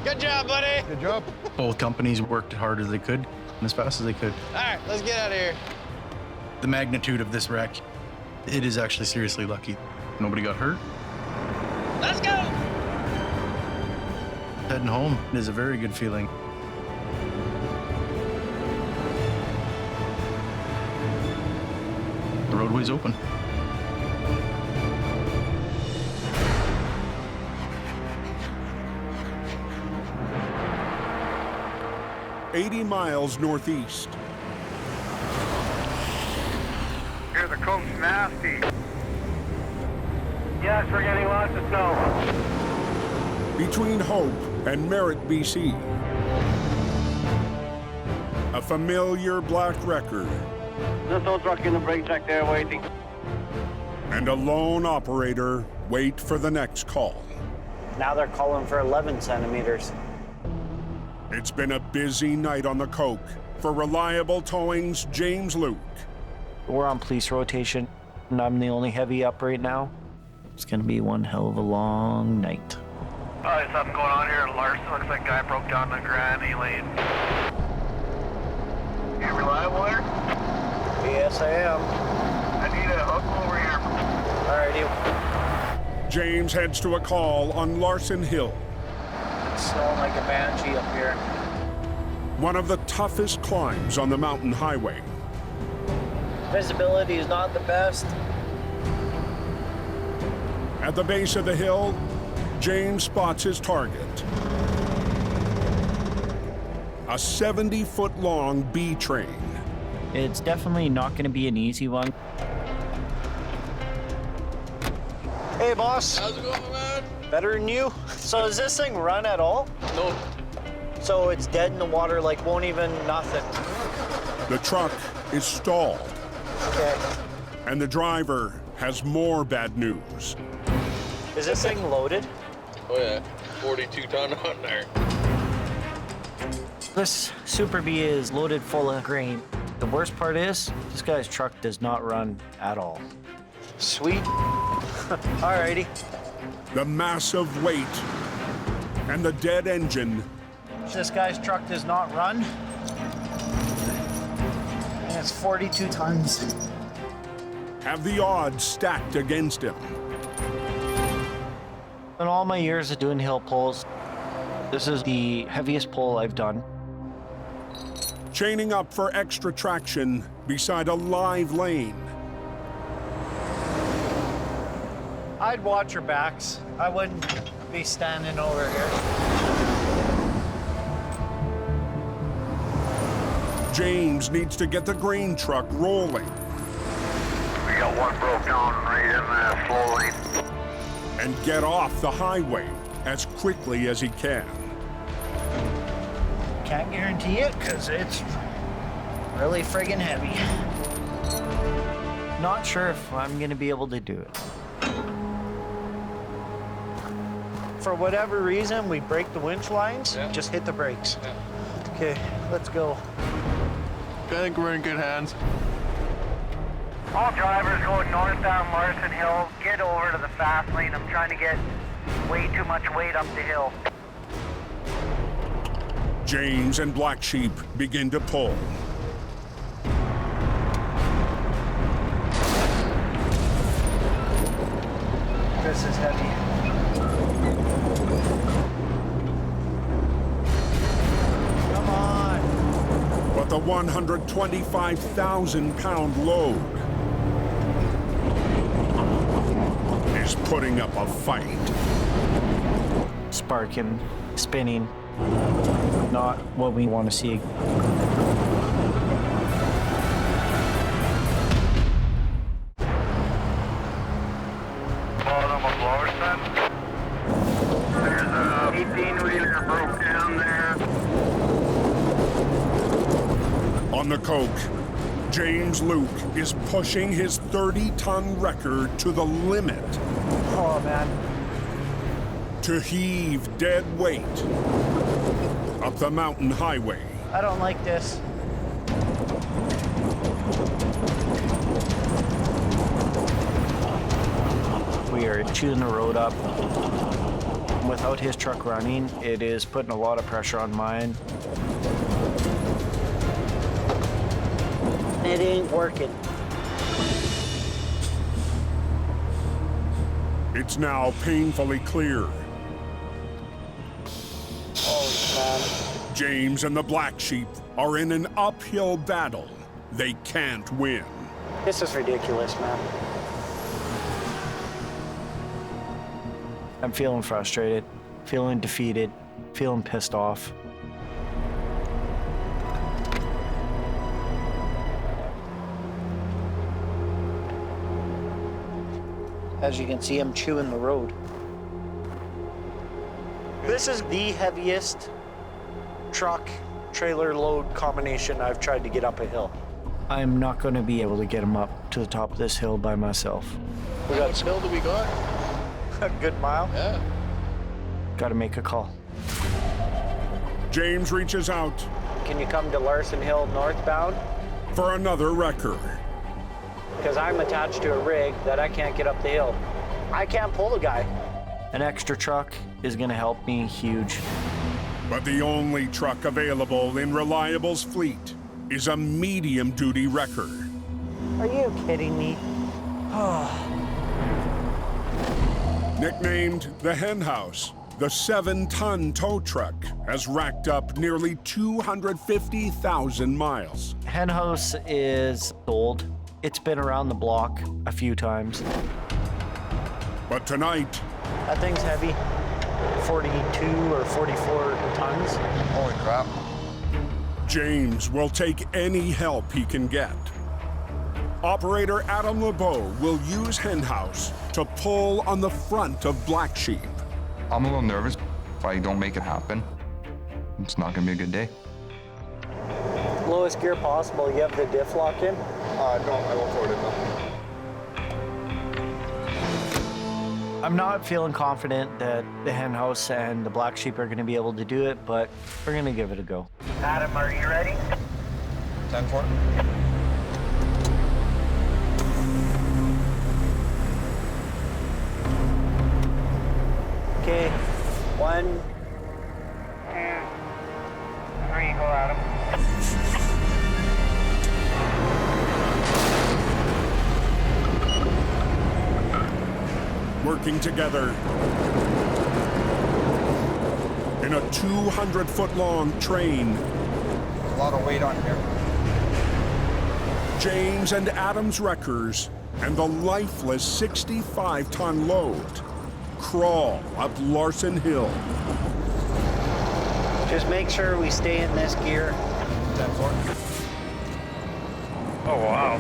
Good job, buddy. Good job. Both companies worked as hard as they could and as fast as they could. All right, let's get out of here. The magnitude of this wreck, it is actually seriously lucky. Nobody got hurt. Let's go. Heading home is a very good feeling. The roadway's open. "80 miles northeast, Here, the coast's nasty. Yes, we're getting lots of snow. between Hope and Merritt, BC. A familiar black wrecker This old truck in the brake track there waiting. and a lone operator wait for the next call. Now they're calling for 11 centimeters. It's been a busy night on the Coke for Reliable Towing's James Luke. We're on police rotation, and I'm the only heavy up right now. It's gonna be one hell of a long night. There's something going on here at Larson. Looks like a guy broke down the granny lane. You reliable there? Yes, I am. I need a hook over here. Alrighty. James heads to a call on Larson Hill. It's snowing like a banshee up here. One of the toughest climbs on the mountain highway. Visibility is not the best. At the base of the hill, James spots his target. A 70-foot-long B train. It's definitely not going to be an easy one. Hey, boss. How's it going, man? Better than you. So does this thing run at all? No. So it's dead in the water, like won't even nothing. The truck is stalled. Okay. And the driver has more bad news. Is this thing loaded? Oh yeah, 42 ton on there. This Super B is loaded full of grain. The worst part is, this guy's truck does not run at all. Sweet. Alrighty. The massive weight and the dead engine. This guy's truck does not run. And it's 42 tons. Have the odds stacked against him. In all my years of doing hill pulls, this is the heaviest pull I've done. Chaining up for extra traction beside a live lane. I'd watch your backs. I wouldn't be standing over here. James needs to get the grain truck rolling. We got one broke down right in that slow lane. And get off the highway as quickly as he can. Can't guarantee it, because it's really friggin' heavy. Not sure if I'm going to be able to do it. For whatever reason, we break the winch lines, just hit the brakes. Okay, let's go. I think we're in good hands. All drivers going northbound Larson Hill, get over to the fast lane. I'm trying to get way too much weight up the hill. James and Black Sheep begin to pull. This is heavy. Come on. But the 125,000-pound load is putting up a fight. Sparking, spinning, not what we want to see. Bottom of Larson. There's a 18-wheeler broke down there. On the Coke, James Luke is pushing his 30-ton record to the limit. Oh, man. To heave dead weight up the mountain highway. I don't like this. We are chewing the road up. Without his truck running, it is putting a lot of pressure on mine. It ain't working. It's now painfully clear. Oh, man. James and the Black Sheep are in an uphill battle they can't win. This is ridiculous, man. I'm feeling frustrated, feeling defeated, feeling pissed off. As you can see, I'm chewing the road. This is the heaviest truck trailer load combination I've tried to get up a hill. I'm not going to be able to get him up to the top of this hill by myself. How much hill do we got? A good mile. Yeah. Got to make a call. James reaches out. Can you come to Larson Hill northbound? For another record. Because I'm attached to a rig that I can't get up the hill. I can't pull the guy. An extra truck is gonna help me huge. But the only truck available in Reliable's fleet is a medium-duty wrecker. Are you kidding me? Nicknamed the Hen House, the 7-ton tow truck has racked up nearly 250,000 miles. Hen house is old. It's been around the block a few times. But tonight, that thing's heavy. 42 or 44 tons. Holy crap. James will take any help he can get. Operator Adam LeBeau will use Hen House to pull on the front of Black Sheep. I'm a little nervous. If I don't make it happen, it's not gonna be a good day. Lowest gear possible. You have the diff lock in? No, I won't throw it in though. I'm not feeling confident that the Hen House and the Black Sheep are going to be able to do it, but we're going to give it a go. Adam, are you ready? 10-4. Okay, 1, 2, 3, go Adam. Working together in a 200-foot-long train. A lot of weight on here. James and Adam's wreckers and the lifeless 65-ton load crawl up Larson Hill. just make sure we stay in this gear. 10-4. Oh, wow.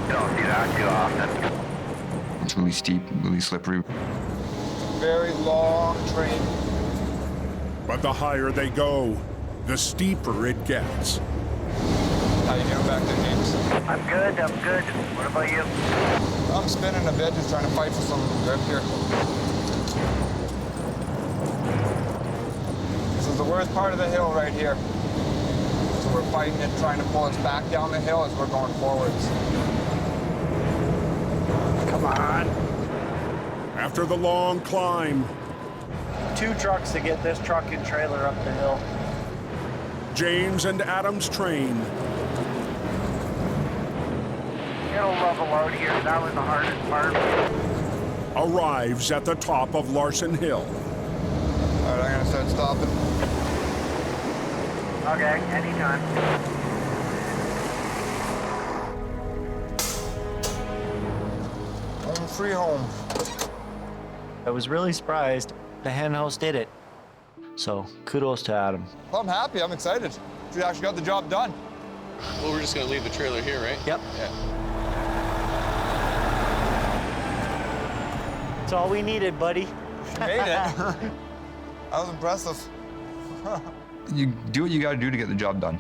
Don't see that too often. It's really steep, really slippery. Very long train. But the higher they go, the steeper it gets. How you doing back there, James? I'm good. What about you? I'm spinning a bit, just trying to fight for some grip here. This is the worst part of the hill right here. So we're fighting it, trying to pull us back down the hill as we're going forwards. Come on. After the long climb, 2 trucks to get this truck and trailer up the hill. James and Adam's train It'll level out here. That was the hardest part. arrives at the top of Larson Hill. All right, I'm gonna start stopping. Okay, anytime. Home free home. I was really surprised the Hen House did it. So kudos to Adam. Well, I'm happy. I'm excited. We actually got the job done. Well, we're just gonna leave the trailer here, right? Yep. Yeah. That's all we needed, buddy. You made it. That was impressive. You do what you gotta do to get the job done.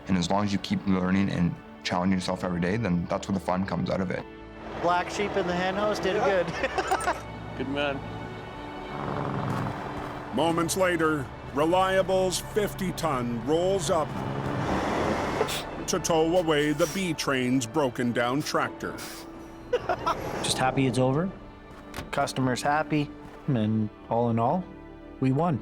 And as long as you keep learning and challenging yourself every day, then that's where the fun comes out of it. Black Sheep in the Hen House did it good. Good man. Moments later, Reliable's 50-ton rolls up to tow away the B train's broken down tractor. Just happy it's over. Customers happy. And all in all, we won.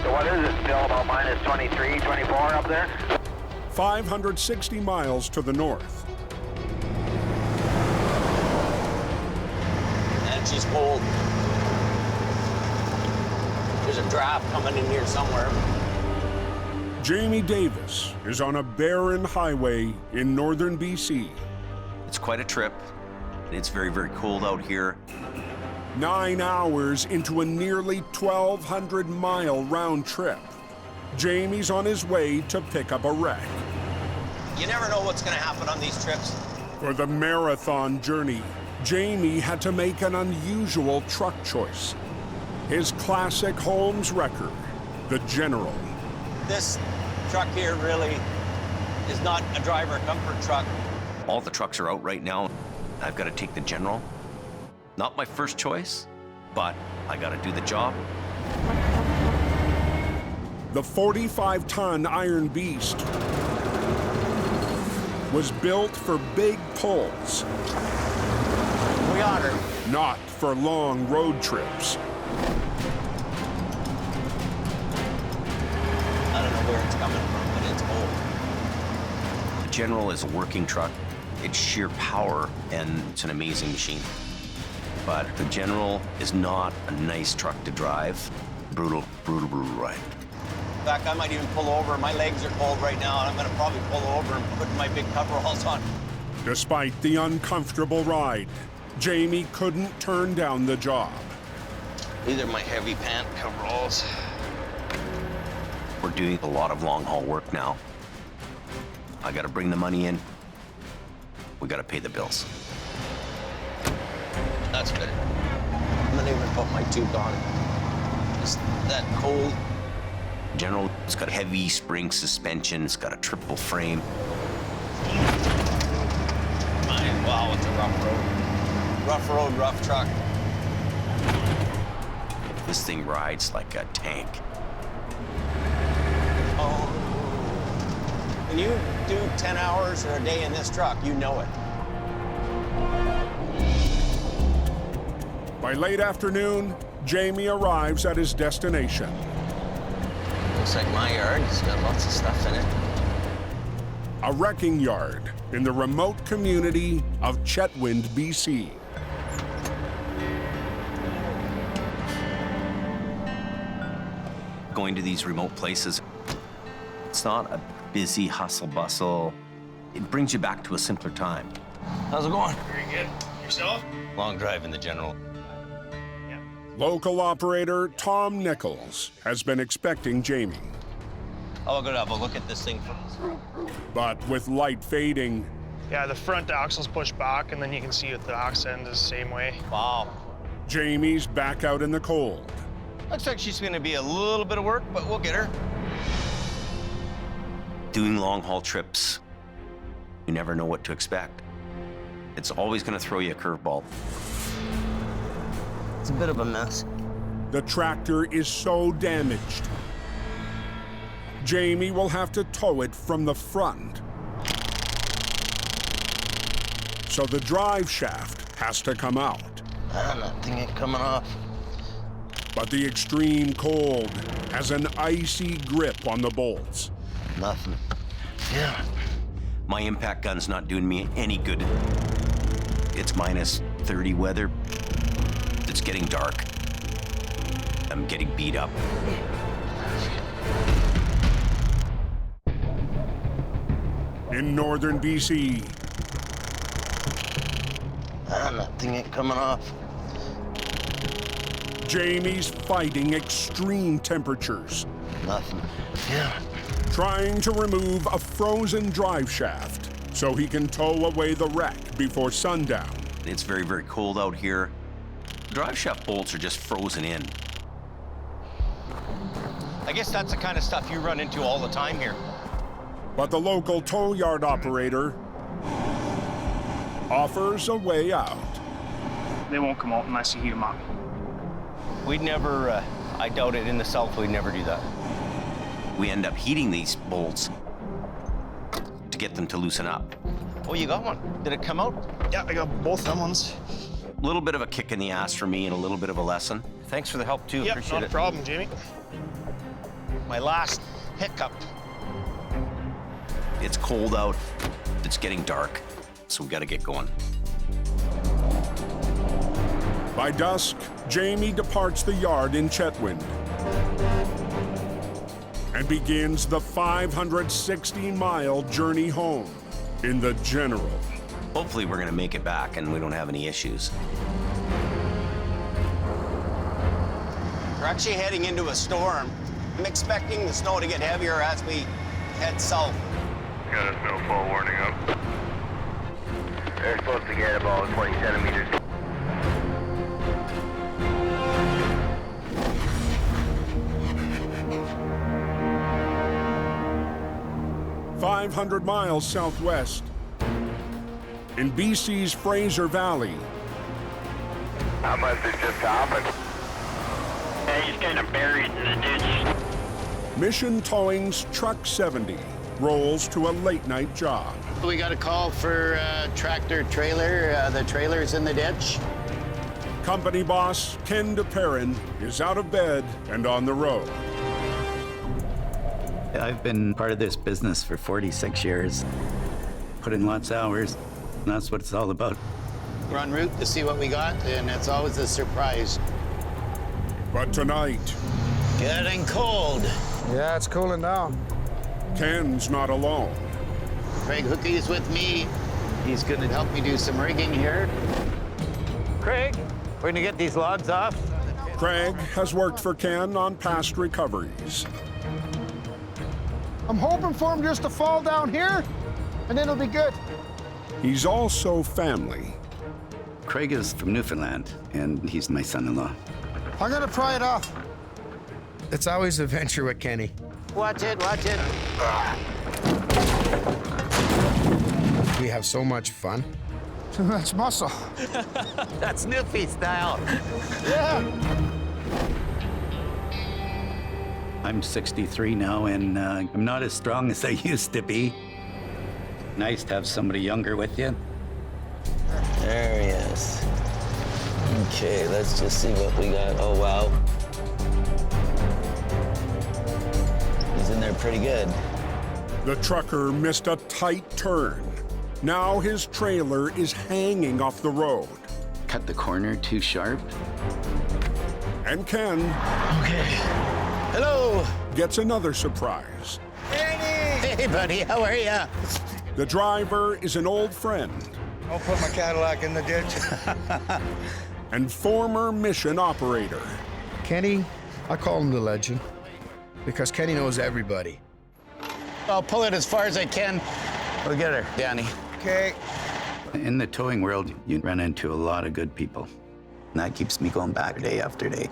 So what is it? Still about minus 23, 24 up there? 560 miles to the north. And she's cold. There's a draft coming in here somewhere. Jamie Davis is on a barren highway in northern BC. It's quite a trip. It's very, very cold out here. 9 hours into a nearly 1,200-mile round trip. Jamie's on his way to pick up a wreck. You never know what's going to happen on these trips. For the marathon journey, Jamie had to make an unusual truck choice. His classic Holmes wrecker, the General. This truck here really is not a driver comfort truck. All the trucks are out right now. I've got to take the General. Not my first choice, but I got to do the job. The 45-ton Iron Beast was built for big pulls. We got her. Not for long road trips. I don't know where it's coming from, but it's old. The General is a working truck. It's sheer power, and it's an amazing machine. But the General is not a nice truck to drive. Brutal, brutal, brutal ride. In fact, I might even pull over. My legs are cold right now, and I'm going to probably pull over and put my big coveralls on. Despite the uncomfortable ride, Jamie couldn't turn down the job. These are my heavy pant coveralls. We're doing a lot of long haul work now. I got to bring the money in. We got to pay the bills. That's better. I'm not even put my tube on. It's that cold. General, it's got heavy spring suspension. It's got a triple frame. Wow, it's a rough road. Rough road, rough truck. This thing rides like a tank. Oh. When you do 10 hours or a day in this truck, you know it. By late afternoon, Jamie arrives at his destination. Looks like my yard. It's got lots of stuff in it. A wrecking yard in the remote community of Chetwynd, BC. Going to these remote places, it's not a busy hustle bustle. It brings you back to a simpler time. How's it going? Very good. Yourself? Long drive in the General. Local operator Tom Nichols has been expecting Jamie. I'll go to have a look at this thing first. But with light fading, yeah, the front axle's pushed back, and then you can see that the axe end is the same way. Wow. Jamie's back out in the cold. Looks like she's gonna be a little bit of work, but we'll get her. Doing long haul trips, you never know what to expect. It's always gonna throw you a curveball. It's a bit of a mess. The tractor is so damaged. Jamie will have to tow it from the front. So the drive shaft has to come out. That thing ain't coming off. But the extreme cold has an icy grip on the bolts. Nothing. Yeah. My impact gun's not doing me any good. It's minus 30 weather. It's getting dark. I'm getting beat up. In northern BC. That thing ain't coming off. Jamie's fighting extreme temperatures. Nothing. Yeah. Trying to remove a frozen drive shaft so he can tow away the wreck before sundown. It's very, very cold out here. Drive shaft bolts are just frozen in. I guess that's the kind of stuff you run into all the time here. But the local tow yard operator offers a way out. They won't come out unless you heat them up. We'd never, I doubt it, in the south we'd never do that. We end up heating these bolts to get them to loosen up. Oh, you got one. Did it come out? Yeah, I got both them ones. A little bit of a kick in the ass for me and a little bit of a lesson. Thanks for the help, too. Yeah, Appreciate not it. a problem, Jamie. My last hiccup. It's cold out. It's getting dark, so we got to get going. By dusk, Jamie departs the yard in Chetwynd and begins the 560-mile journey home in the General. Hopefully we're going to make it back and we don't have any issues. We're actually heading into a storm. I'm expecting the snow to get heavier as we head south. Got a snowfall warning up. They're supposed to get about 20 centimeters. 500 miles southwest. In BC's Fraser Valley. How much has just happened? He's kind of buried in the ditch. Mission Towing's Truck 70 rolls to a late-night job. We got a call for tractor trailer. The trailer's in the ditch. Company boss Ken DePerrin is out of bed and on the road. I've been part of this business for 46 years. Put in lots of hours, and that's what it's all about. We're en route to see what we got, and it's always a surprise. But tonight... Getting cold. Yeah, it's cooling down. Ken's not alone. Craig Hookie's with me. He's gonna help me do some rigging here. Craig, we're gonna get these logs off. Craig has worked for Ken on past recoveries. I'm hoping for him just to fall down here, and then it'll be good. He's also family. Craig is from Newfoundland, and he's my son-in-law. I'm gonna pry it off. It's always a venture with Kenny. Watch it, watch it. We have so much fun. That's muscle. That's Newfie style. Yeah. I'm 63 now, and I'm not as strong as I used to be. Nice to have somebody younger with you. There he is. Okay, let's just see what we got. Oh, wow. He's in there pretty good. The trucker missed a tight turn. Now his trailer is hanging off the road. Cut the corner too sharp. And Ken... Okay. Hello. ...gets another surprise. Hey, buddy, how are you? The driver is an old friend. I'll put my Cadillac in the ditch. And former mission operator. Kenny, I call him the legend, because Kenny knows everybody. I'll pull it as far as I can. We'll get her, Danny. Okay. In the towing world, you run into a lot of good people. And that keeps me going back day after day.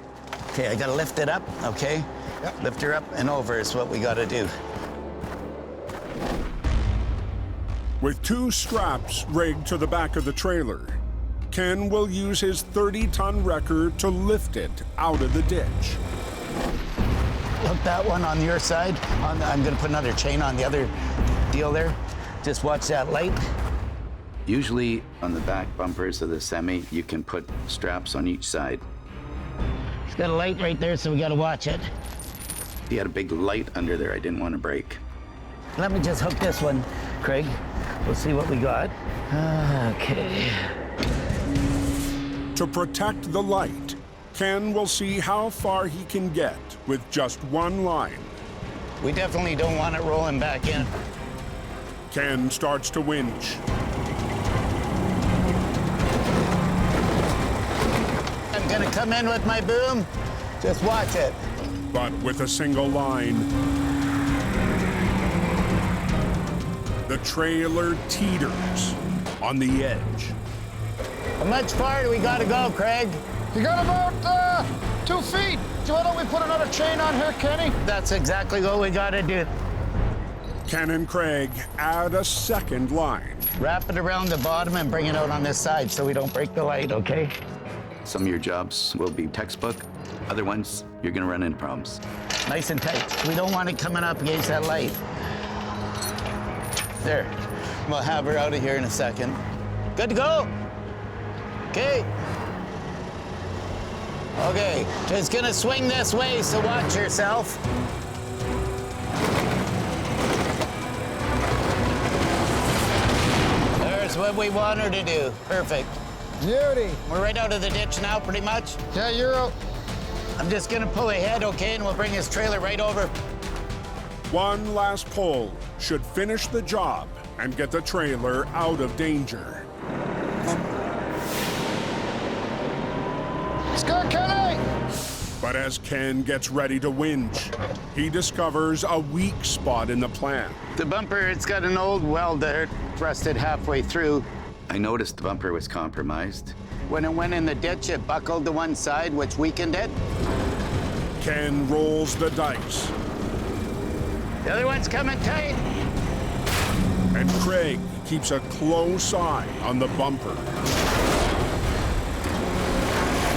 Okay, I gotta lift it up, okay? Yep. Lift her up and over is what we gotta do. With 2 straps rigged to the back of the trailer, Ken will use his 30-ton wrecker to lift it out of the ditch. Look, that one on your side. I'm gonna put another chain on the other deal there. Just watch that light. Usually on the back bumpers of the semi, you can put straps on each side. It's got a light right there, so we gotta watch it. He had a big light under there I didn't want to break. Let me just hook this one, Craig. We'll see what we got. Okay. To protect the light, Ken will see how far he can get with just one line. We definitely don't want it rolling back in. Ken starts to winch. I'm gonna come in with my boom. Just watch it. But with a single line, the trailer teeters on the edge. How much far do we gotta go, Craig? You got about 2 feet. So why don't we put another chain on here, Kenny? That's exactly what we gotta do. Ken and Craig add a second line. Wrap it around the bottom and bring it out on this side so we don't break the light, okay? Some of your jobs will be textbook. Other ones, you're gonna run into problems. Nice and tight. We don't want it coming up against that light. There. We'll have her out of here in a second. Good to go. Okay. Okay, it's gonna swing this way, so watch yourself. There's what we want her to do. Perfect. Beauty. We're right out of the ditch now, pretty much. Yeah, you're out. I'm just gonna pull ahead, okay, and we'll bring his trailer right over. One last pull should finish the job and get the trailer out of danger. Let's go, Kenny! But as Ken gets ready to winch, he discovers a weak spot in the plan. The bumper, it's got an old weld there, rusted halfway through. I noticed the bumper was compromised. When it went in the ditch, it buckled to one side, which weakened it. Ken rolls the dice. The other one's coming tight. And Craig keeps a close eye on the bumper.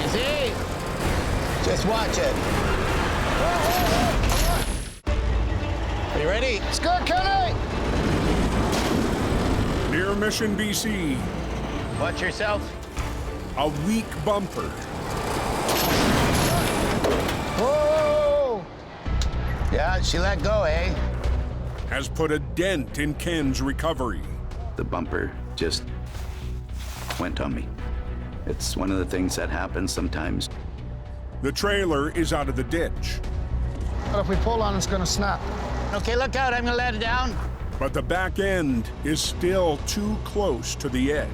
Easy. Just watch it. Are you ready? It's good, Kenny. Near Mission, BC. Watch yourself. A weak bumper. Whoa! Yeah, she let go, eh? Has put a dent in Ken's recovery. The bumper just went on me. It's one of the things that happens sometimes. The trailer is out of the ditch. But if we pull on, it's gonna snap. Okay, look out, I'm gonna let it down. But the back end is still too close to the edge.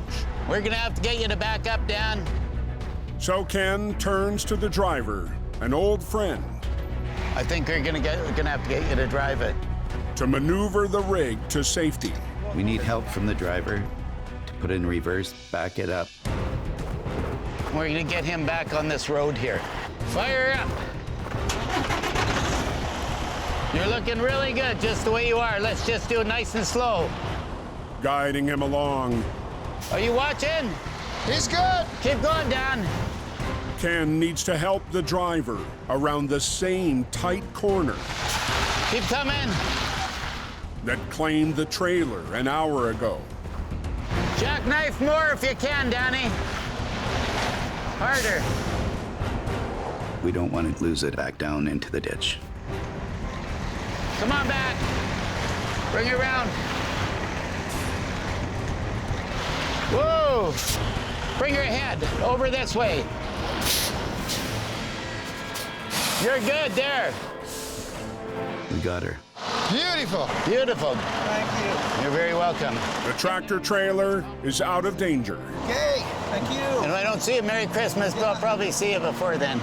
We're gonna have to get you to back up, Dan. So Ken turns to the driver, an old friend. I think we're gonna have to get you to drive it. To maneuver the rig to safety. We need help from the driver to put it in reverse, back it up. We're gonna get him back on this road here. Fire up. You're looking really good, just the way you are. Let's just do it nice and slow. Guiding him along. Are you watching? He's good. Keep going, Dan. Ken needs to help the driver around the same tight corner Keep coming. that claimed the trailer an hour ago. Jackknife more if you can, Danny. Harder. We don't want to lose it back down into the ditch. Come on back. Bring it around. Whoa. Bring your head over this way. You're good there. We got her. Beautiful. Beautiful. Thank you. You're very welcome. The tractor trailer is out of danger. Okay, thank you. And if I don't see you, Merry Christmas, but I'll probably see you before then.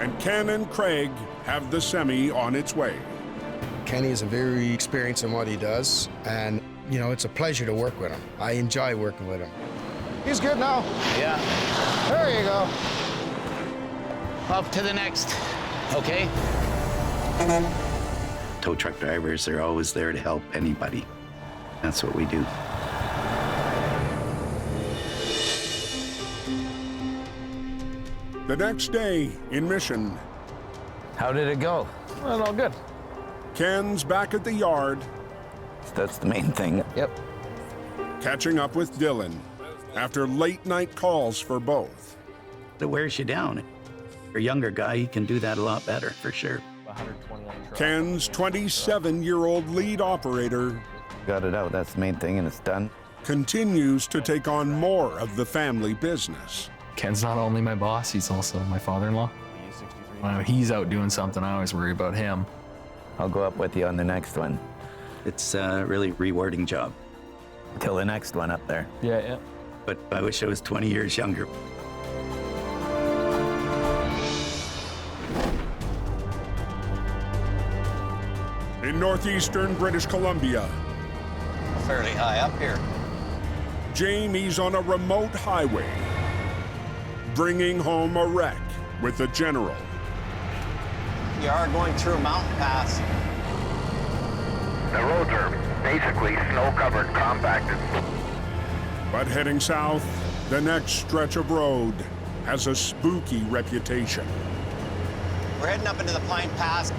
And Ken and Craig have the semi on its way. Kenny is very experienced in what he does, and you know, it's a pleasure to work with him. I enjoy working with him. He's good now. Yeah. There you go. Up to the next. Okay? Tow truck drivers are always there to help anybody. That's what we do. The next day in Mission, How did it go? Well, all good. Ken's back at the yard, That's the main thing. Yep. catching up with Dylan after late night calls for both. It wears you down. For a younger guy, he can do that a lot better, for sure. Ken's 27-year-old lead operator Got it out. That's the main thing, and it's done. continues to take on more of the family business. Ken's not only my boss, he's also my father-in-law. When he's out doing something, I always worry about him. I'll go up with you on the next one. It's a really rewarding job. Till the next one up there. Yeah. But I wish I was 20 years younger. In northeastern British Columbia, Fairly high up here. Jamie's on a remote highway, bringing home a wreck with the general. You are going through a mountain pass. The roads are basically snow-covered, compacted. But heading south, the next stretch of road has a spooky reputation. We're heading up into the Pine Pass.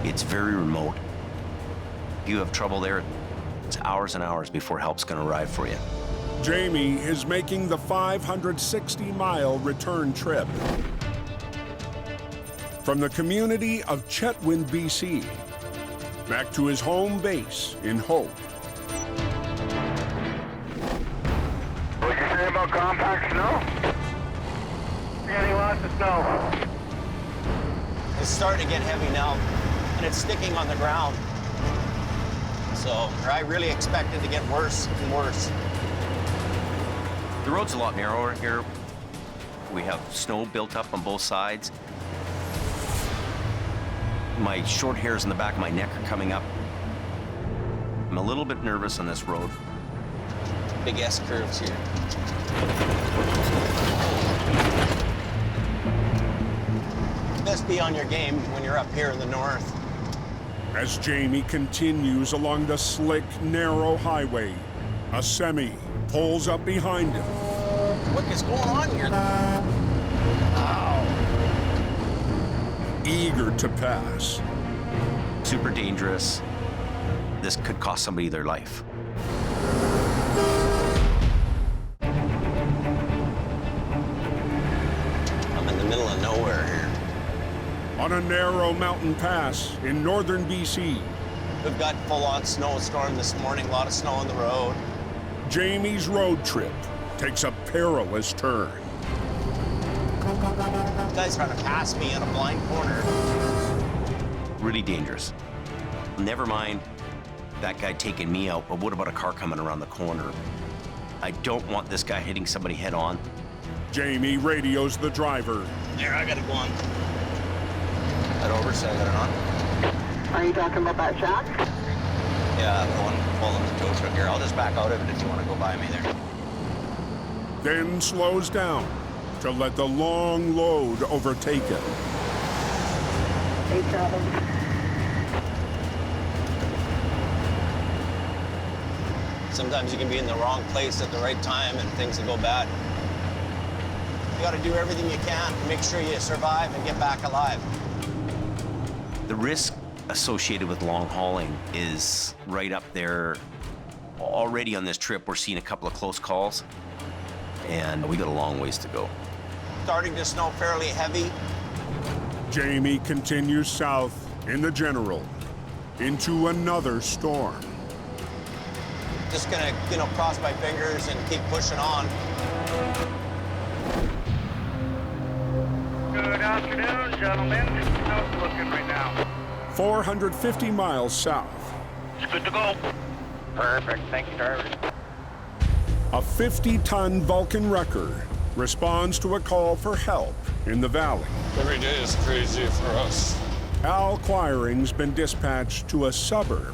It's very remote. If you have trouble there, it's hours and hours before help's going to arrive for you. Jamie is making the 560-mile return trip from the community of Chetwynd, BC, back to his home base in Hope. What'd you say about compact snow? Getting lots of snow. It's starting to get heavy now, and it's sticking on the ground. So I really expect it to get worse and worse. The road's a lot narrower here. We have snow built up on both sides. My short hairs in the back of my neck are coming up. I'm a little bit nervous on this road. Big S curves here. Best be on your game when you're up here in the north. As Jamie continues along the slick, narrow highway, a semi pulls up behind him. What is going on here? Eager to pass. Super dangerous. This could cost somebody their life. I'm in the middle of nowhere here. On a narrow mountain pass in northern BC. We've got full-on snowstorm this morning, a lot of snow on the road. Jamie's road trip takes a perilous turn. You guys trying to pass me in a blind corner. Really dangerous. Never mind that guy taking me out, but what about a car coming around the corner? I don't want this guy hitting somebody head on. Jamie radios the driver. There, I gotta go on. Head over, so I got it on. Are you talking about that shack? Yeah, the one pulling the tow truck here. I'll just back out of it if you want to go by me there. Then slows down to let the long load overtake it. Hey, Travis. Sometimes you can be in the wrong place at the right time and things will go bad. You got to do everything you can to make sure you survive and get back alive. The risk associated with long hauling is right up there. Already on this trip, we're seeing a couple of close calls, and we got a long ways to go. Starting to snow fairly heavy. Jamie continues south in the General into another storm. Just gonna, cross my fingers and keep pushing on. Good afternoon, gentlemen. How's it looking right now? 450 miles south. It's good to go. Perfect. Thank you, driver. A 50-ton Vulcan wrecker responds to a call for help in the valley. Every day is crazy for us. Al Quiring's been dispatched to a suburb.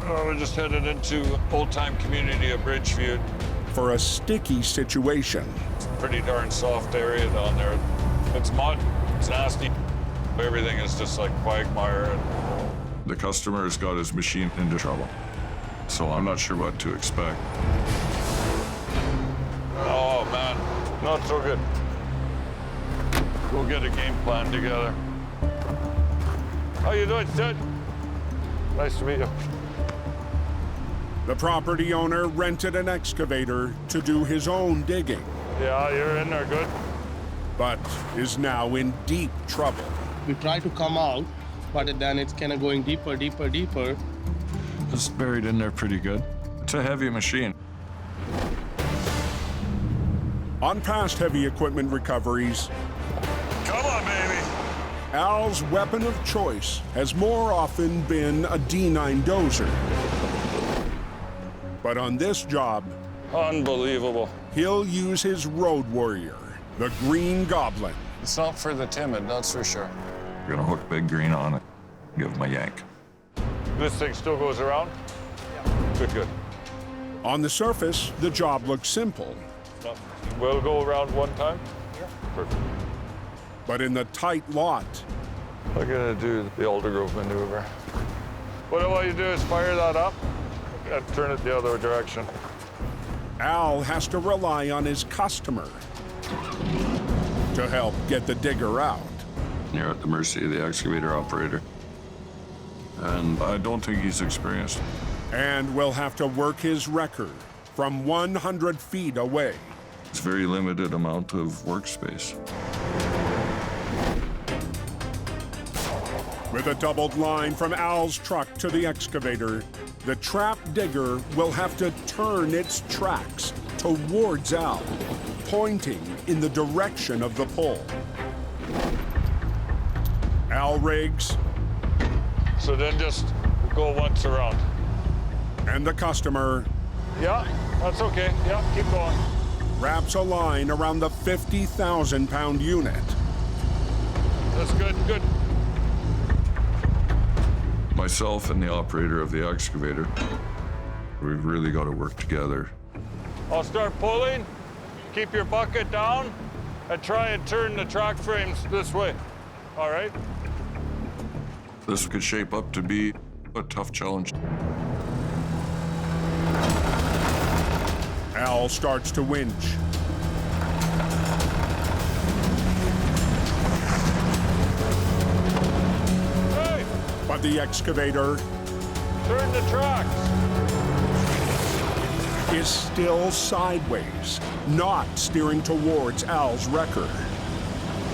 We're just headed into old-time community of Bridgeview. For a sticky situation. It's a pretty darn soft area down there. It's mud, it's nasty. Everything is just like quagmire. The customer's got his machine into trouble, so I'm not sure what to expect. Oh man, not so good. We'll get a game plan together. How you doing, Sid? Nice to meet you. The property owner rented an excavator to do his own digging. Yeah, you're in there good. But is now in deep trouble. We try to come out, but then it's kind of going deeper, deeper, deeper. It's buried in there pretty good. It's a heavy machine. On past heavy equipment recoveries, come on, baby. Al's weapon of choice has more often been a D9 dozer. But on this job, unbelievable, he'll use his road warrior, the Green Goblin. It's not for the timid, that's for sure. We're gonna hook Big Green on it, give him a yank. This thing still goes around? Yeah. Good, good. On the surface, the job looks simple. No. We'll go around one time? Yeah. Perfect. But in the tight lot, I'm gonna do the Aldergrove maneuver. What I want you to do is fire that up and turn it the other direction. Al has to rely on his customer to help get the digger out. You're at the mercy of the excavator operator. And I don't think he's experienced. And will have to work his record from 100 feet away. It's a very limited amount of workspace. With a doubled line from Al's truck to the excavator, the trap digger will have to turn its tracks towards Al, pointing in the direction of the pull. Al rigs. So then just go once around. And the customer. Yeah, that's okay. Yeah, keep going. Wraps a line around the 50,000-pound unit. That's good, good. Myself and the operator of the excavator, we've really got to work together. I'll start pulling, keep your bucket down, and try and turn the track frames this way. All right? This could shape up to be A tough challenge. Al starts to winch. Hey! But the excavator Turn the tracks! is still sideways, not steering towards Al's wrecker.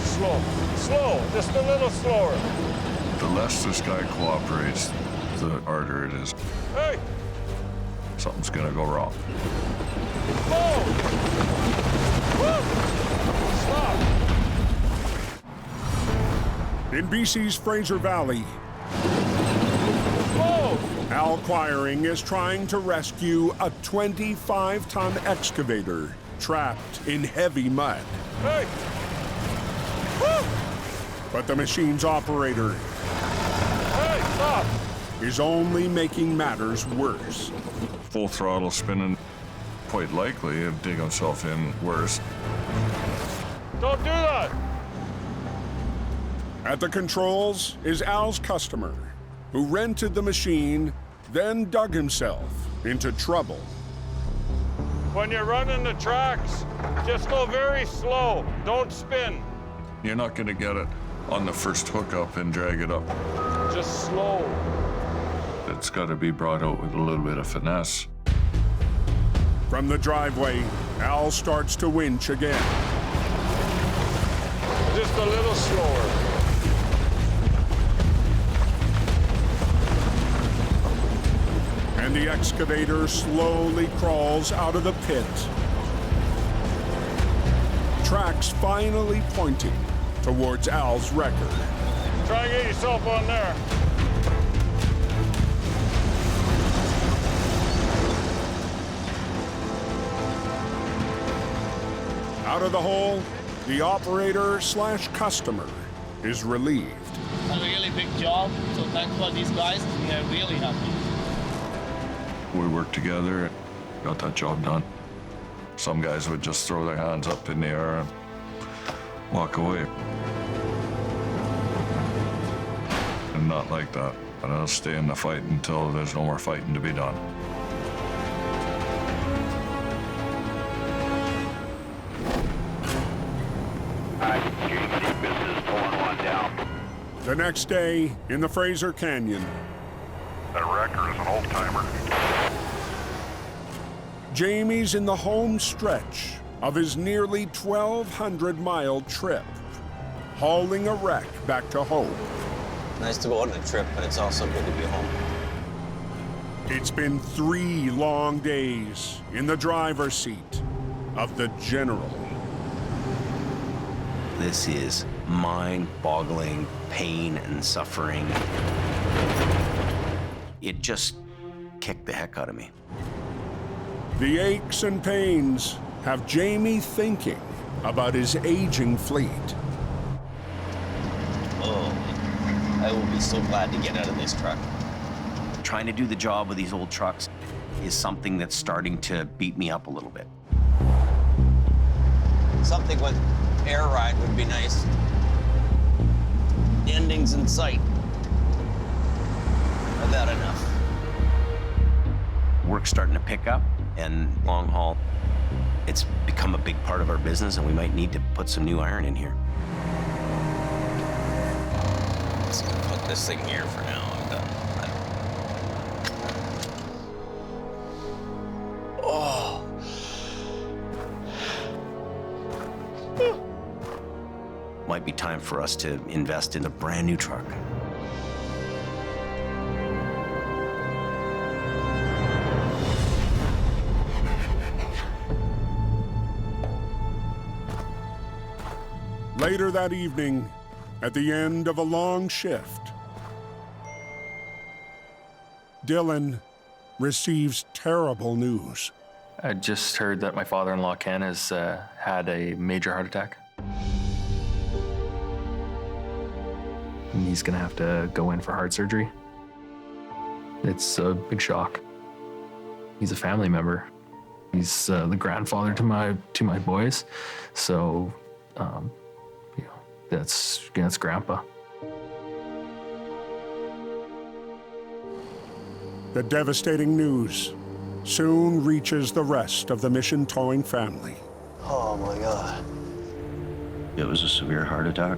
Slow, slow, just a little slower. The less this guy cooperates, the harder it is. Hey! Something's gonna go wrong. Slow! Woo! Stop! In BC's Fraser Valley, Slow! Al Quiring is trying to rescue a 25-ton excavator trapped in heavy mud. Hey! Woo! But the machine's operator Hey, stop! is only making matters worse. Full throttle spinning, quite likely he'll dig himself in worse. Don't do that! At the controls is Al's customer, who rented the machine, then dug himself into trouble. When you're running the tracks, just go very slow. Don't spin. You're not gonna get it on the first hookup and drag it up. Just slow. It's gotta be brought out with a little bit of finesse. From the driveway, Al starts to winch again. Just a little slower. And the excavator slowly crawls out of the pit. Tracks finally pointing towards Al's wrecker. Try and get yourself on there. Out of the hole, the operator/customer is relieved. A really big job, so thanks for these guys. We are really happy. We worked together, got that job done. Some guys would just throw their hands up in the air and walk away. And not like that. But I'll stay in the fight until there's no more fighting to be done. The next day, in the Fraser Canyon, That wrecker is an old-timer. Jamie's in the home stretch of his nearly 1,200-mile trip, hauling a wreck back to home. Nice to go on a trip, but it's also good to be home. It's been 3 long days in the driver's seat of the General. This is mind-boggling pain and suffering. It just kicked the heck out of me. The aches and pains have Jamie thinking about his aging fleet. Oh, I will be so glad to get out of this truck. Trying to do the job with these old trucks is something that's starting to beat me up a little bit. Something with air ride would be nice. The ending's in sight. I've had enough. Work's starting to pick up, and long haul, it's become a big part of our business, and we might need to put some new iron in here. Let's put this thing here for now. I'm done. Oh. Might be time for us to invest in a brand new truck. Later that evening, at the end of a long shift, Dylan receives terrible news. I just heard that my father-in-law, Ken, has had a major heart attack. And he's gonna have to go in for heart surgery. It's a big shock. He's a family member. He's the grandfather to my boys, so you know, that's Grandpa. The devastating news soon reaches the rest of the mission towing family. Oh my God. It was a severe heart attack.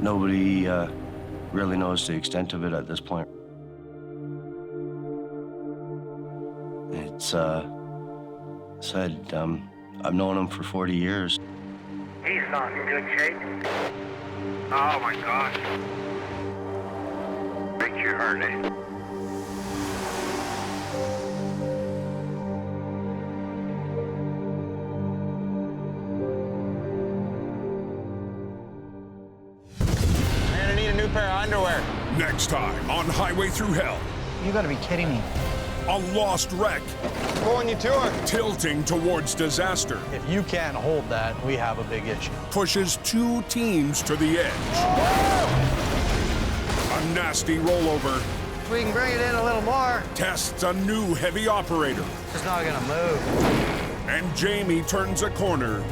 Nobody really knows the extent of it at this point. It's said I've known him for 40 years. He's not in good shape. Oh my gosh. Breaks your heart, eh? I need a new pair of underwear. Next time on Highway Thru Hell. You gotta be kidding me. A lost wreck. Pulling you to her. Tilting towards disaster. If you can't hold that, we have a big issue. Pushes two teams to the edge. A nasty rollover. If we can bring it in a little more. Tests a new heavy operator. It's not gonna move. And Jamie turns a corner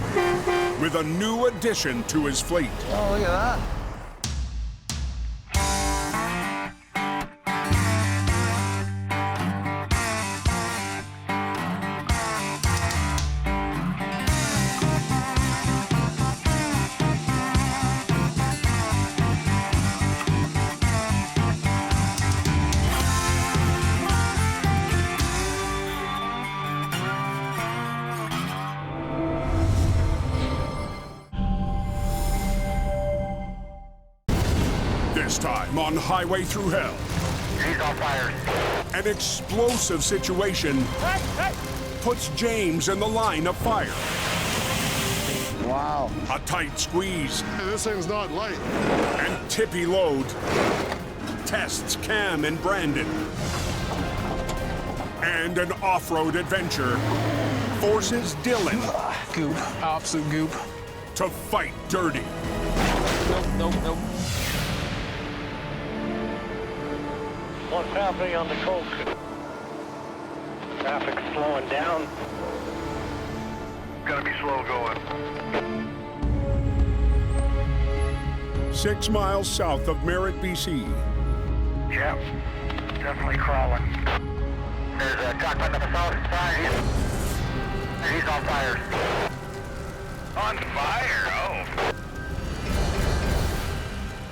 with a new addition to his fleet. Oh, look at that. This time on Highway Thru Hell. He's on fire. An explosive situation puts James in the line of fire. Wow. A tight squeeze. This thing's not light. And tippy load tests Cam and Brandon. And an off-road adventure forces Dylan. Goop. Absolute goop. To fight dirty. Nope. What's happening on the coast? Traffic's slowing down. Gonna be slow going. 6 miles south of Merritt, BC. Yep, definitely crawling. There's a truck on the south side. He's on fire. On fire?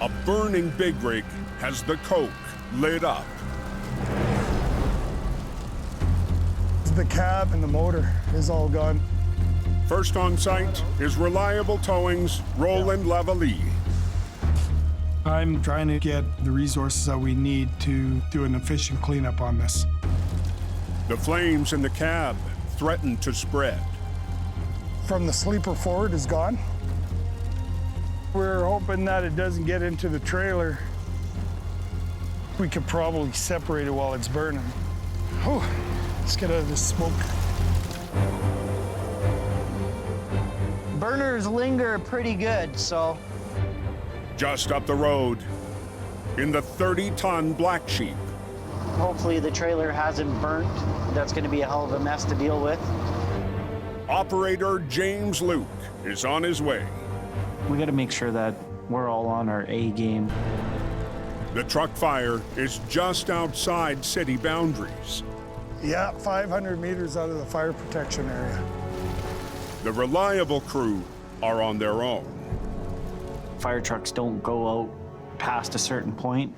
Oh. A burning big rig has the coke lit up. The cab and the motor is all gone. First on site is Reliable Towing's Roland Lavalley. I'm trying to get the resources that we need to do an efficient cleanup on this. The flames in the cab threaten to spread. From the sleeper forward is gone. We're hoping that it doesn't get into the trailer. We could probably separate it while it's burning. Oh, let's get out of this smoke. Burners linger pretty good, so. Just up the road, in the 30-ton Black Sheep. Hopefully the trailer hasn't burnt. That's gonna be a hell of a mess to deal with. Operator James Luke is on his way. We gotta make sure that we're all on our A game. The truck fire is just outside city boundaries. Yeah, 500 meters out of the fire protection area. The Reliable crew are on their own. Fire trucks don't go out past a certain point.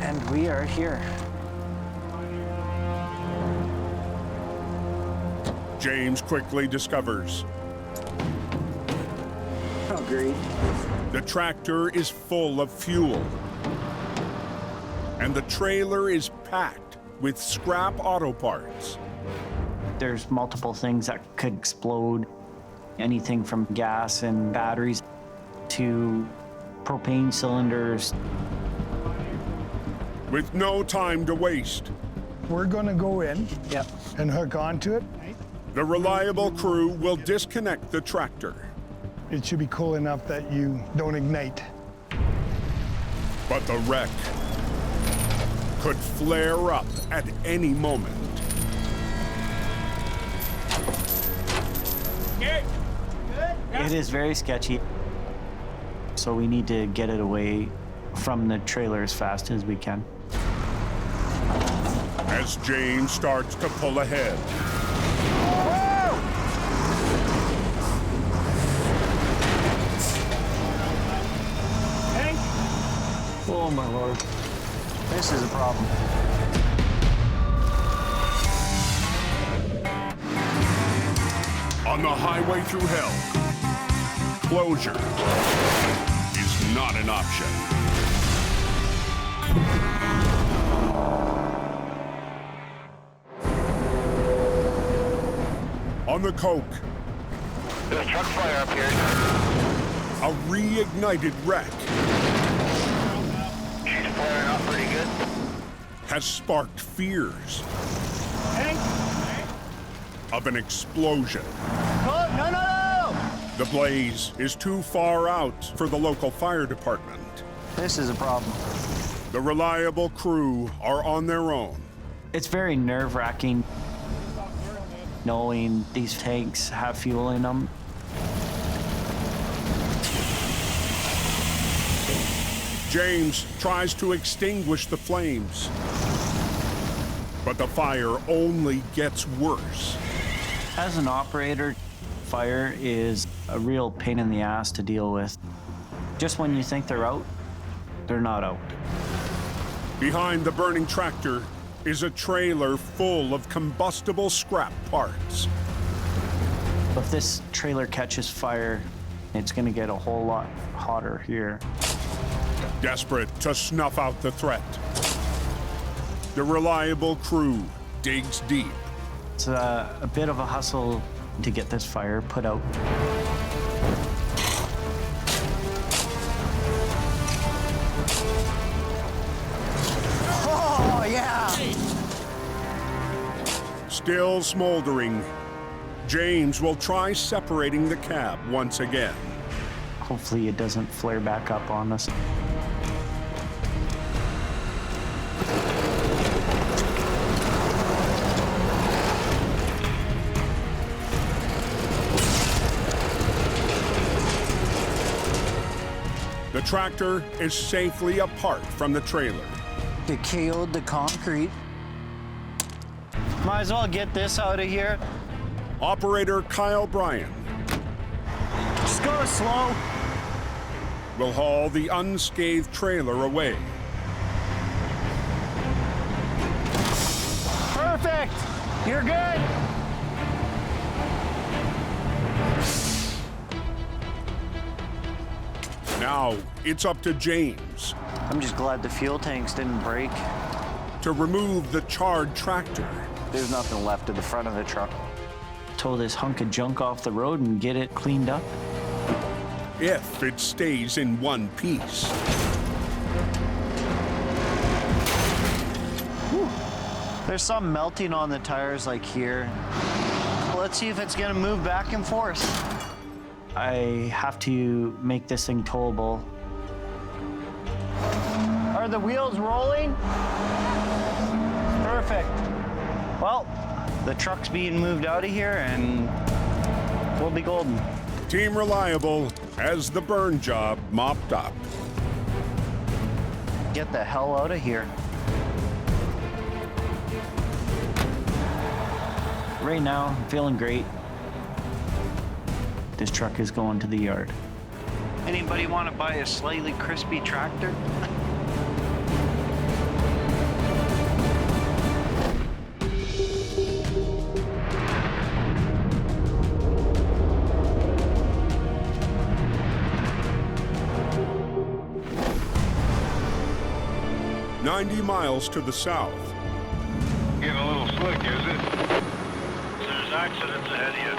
And we are here. James quickly discovers Agreed. the tractor is full of fuel. And the trailer is packed with scrap auto parts. There's multiple things that could explode. Anything from gas and batteries to propane cylinders. With no time to waste, We're gonna go in and hook onto it. the Reliable crew will disconnect the tractor. It should be cool enough that you don't ignite. But the wreck could flare up at any moment. It is very sketchy. So we need to get it away from the trailer as fast as we can. As James starts to pull ahead. Hank? Oh, my Lord. This is a problem. On the highway through hell, closure is not an option. On the Coke, There's a truck fire up here. a reignited wreck She's flaring up pretty good. has sparked fears Hank? of an explosion. Oh, no, no, no! The blaze is too far out for the local fire department. This is a problem. The reliable crew are on their own. It's very nerve-wracking knowing these tanks have fuel in them. James tries to extinguish the flames, but the fire only gets worse. As an operator, fire is a real pain in the ass to deal with. Just when you think they're out, they're not out. Behind the burning tractor is a trailer full of combustible scrap parts. If this trailer catches fire, it's gonna get a whole lot hotter here. Desperate to snuff out the threat, the reliable crew digs deep. It's a bit of a hustle to get this fire put out. Oh, yeah! Still smoldering, James will try separating the cab once again. Hopefully it doesn't flare back up on us. The tractor is safely apart from the trailer. It KO'd the concrete. Might as well get this out of here. Operator Kyle Bryan Just go slow. will haul the unscathed trailer away. Perfect. You're good. Now it's up to James I'm just glad the fuel tanks didn't break. to remove the charred tractor. There's nothing left of the front of the truck. Tow this hunk of junk off the road and get it cleaned up. If it stays in one piece. There's some melting on the tires like here. Let's see if it's gonna move back and forth. I have to make this thing towable. Are the wheels rolling? Perfect. Well, the truck's being moved out of here and we'll be golden. Team Reliable has the burn job mopped up. Get the hell out of here. Right now, I'm feeling great. This truck is going to the yard. Anybody want to buy a slightly crispy tractor? "90 miles to the south, Getting a little slick, is it? There's accidents ahead of you.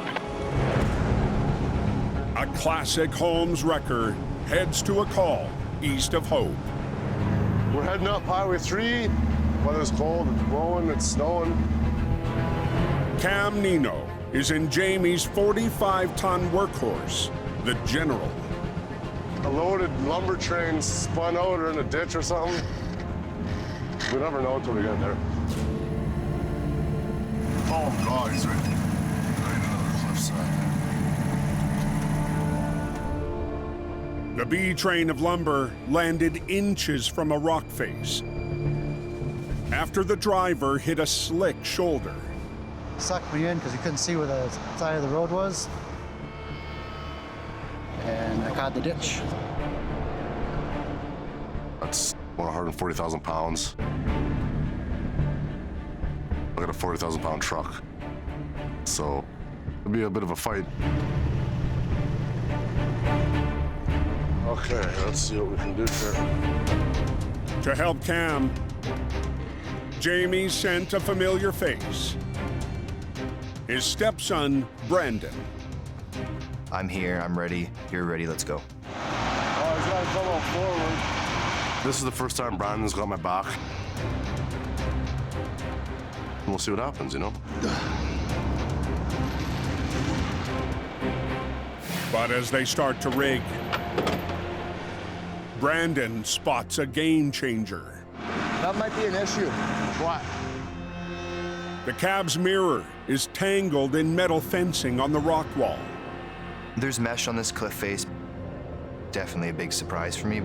a classic Holmes wrecker heads to a call east of Hope. We're heading up Highway 3. Weather's cold, it's blowing, it's snowing. Cam Nino is in Jamie's 45-ton workhorse, the General. A loaded lumber train spun out or in a ditch or something. We never know until we get there. Oh God, he's right on the cliffside. The B train of lumber landed inches from a rock face after the driver hit a slick shoulder. Sucked me in because you couldn't see where the side of the road was. And I caught the ditch. That's 140,000 pounds. I got a 40,000 pound truck. So it'll be a bit of a fight. Okay, let's see what we can do here. To help Cam, Jamie sent a familiar face. His stepson, Brandon. I'm here, I'm ready. You're ready, let's go. Oh, he's got to come up forward. This is the first time Brandon's got my back. We'll see what happens, you know? But as they start to rig, Brandon spots a game changer. That might be an issue. What? The cab's mirror is tangled in metal fencing on the rock wall. There's mesh on this cliff face. Definitely a big surprise for me.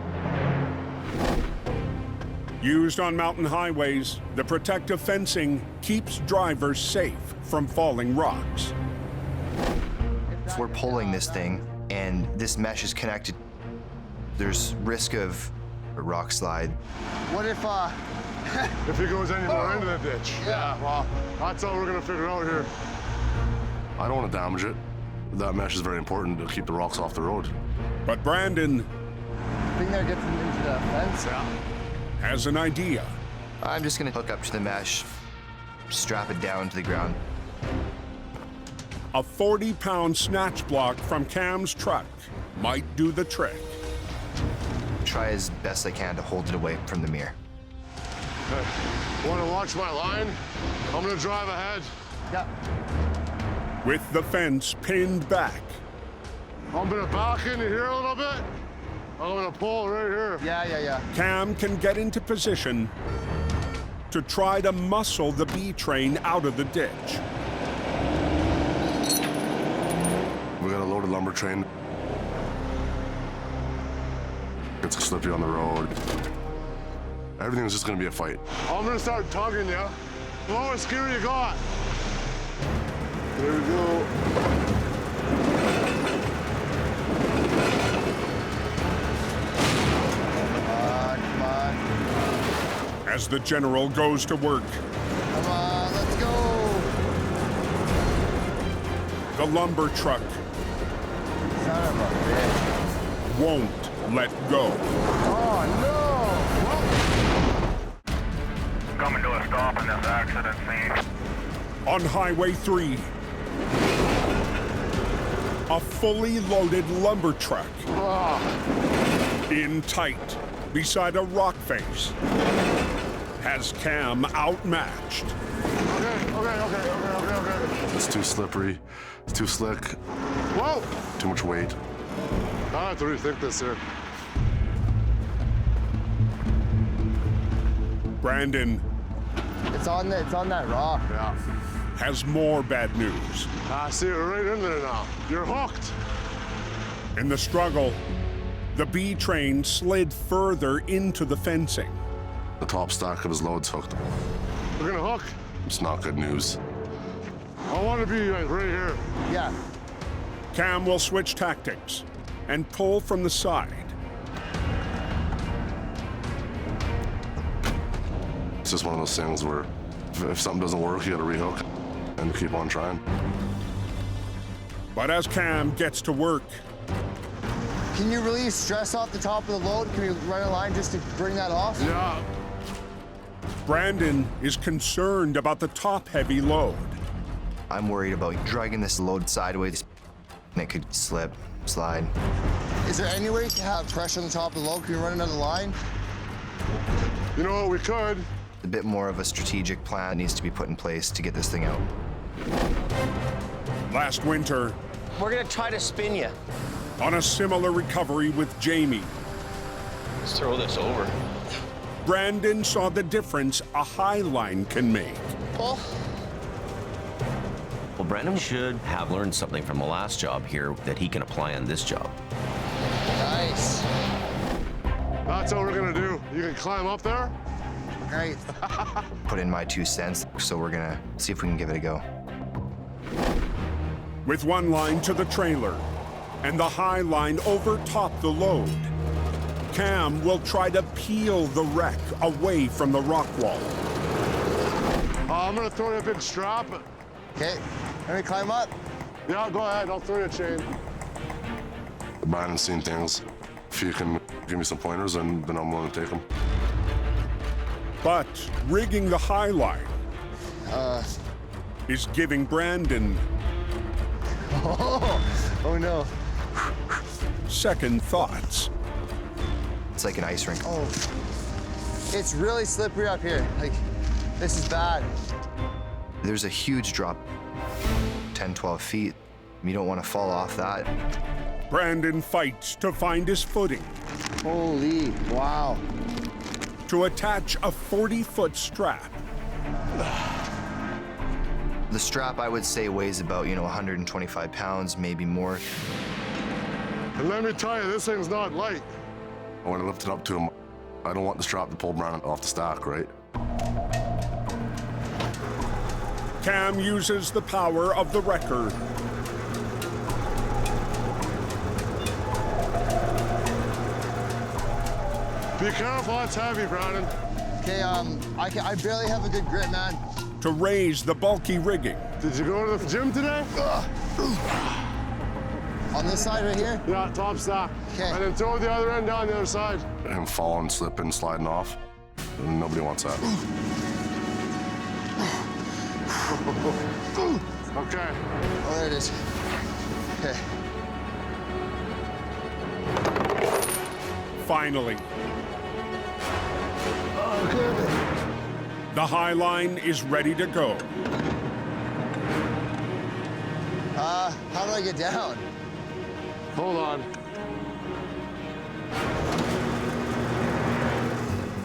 Used on mountain highways, the protective fencing keeps drivers safe from falling rocks. If we're pulling this thing and this mesh is connected, there's risk of a rock slide. What if, if he goes anywhere into the ditch? Yeah. Well, that's all we're gonna figure out here. I don't want to damage it. That mesh is very important to keep the rocks off the road. But Brandon I think that gets into the fence. has an idea. I'm just gonna hook up to the mesh, strap it down to the ground. A 40-pound snatch block from Cam's truck might do the trick. Try as best I can to hold it away from the mirror. Okay. Want to watch my line? I'm gonna drive ahead. Yeah. With the fence pinned back, I'm gonna back into here a little bit. I'm gonna pull right here. Yeah. Cam can get into position to try to muscle the B train out of the ditch. We got a loaded lumber train. It's slippery on the road. Everything's just gonna be a fight. I'm gonna start tugging you. The lowest gear you got. There we go. Come on. As the general goes to work, Come on, let's go. the lumber truck Son of a bitch. won't let go. Oh, Coming to a stop in this accident scene. On Highway 3, a fully loaded lumber truck in tight beside a rock face has Cam outmatched. Okay. It's too slippery. It's too slick. Whoa! Too much weight. I have to rethink this here. Brandon It's on that rock. Yeah. has more bad news. I see it right in there now. You're hooked. In the struggle, the B train slid further into the fencing. The top stack of his load's hooked. We're gonna hook. It's not good news. I want to be like right here. Yeah. Cam will switch tactics and pull from the side. It's just one of those things where if something doesn't work, you gotta rehook and keep on trying. But as Cam gets to work, Can you relieve stress off the top of the load? Can we run a line just to bring that off? Yeah. Brandon is concerned about the top-heavy load. I'm worried about dragging this load sideways and it could slip, slide. Is there any way to have pressure on the top of the load? Can we run another line? You know what, we could. A bit more of a strategic plan needs to be put in place to get this thing out. Last winter, We're gonna try to spin you. on a similar recovery with Jamie, Let's throw this over. Brandon saw the difference a high line can make. Paul? Well, Brandon should have learned something from the last job here that he can apply on this job. Nice. Nice. That's what we're gonna do. You can climb up there. Great. Put in my 2 cents, so we're gonna see if we can give it a go. With one line to the trailer and the high line over top the load, Cam will try to peel the wreck away from the rock wall. I'm gonna throw you a big strap. Okay, let me climb up. Yeah, go ahead, I'll throw you a chain. Brandon's seen things. If you can give me some pointers, then I'm willing to take them. But rigging the high line is giving Brandon oh no. second thoughts. It's like an ice rink. Oh, it's really slippery up here. Like, this is bad. There's a huge drop, 10, 12 feet. You don't want to fall off that. Brandon fights to find his footing. Holy, wow. To attach a 40-foot strap. The strap, I would say, weighs about, 125 pounds, maybe more. And let me tell you, this thing's not light. When I lift it up to him, I don't want the strap to pull Brandon off the stack, right? Cam uses the power of the wrecker. Be careful, that's heavy, Brandon. Okay, I barely have a good grip, man. To raise the bulky rigging. Did you go to the gym today? On this side right here? Yeah, top stack. Okay. And then throw the other end down the other side. Him falling, slipping, sliding off. Nobody wants that. Okay. Oh, there it is. Okay. Finally. The high line is ready to go. How do I get down? Hold on.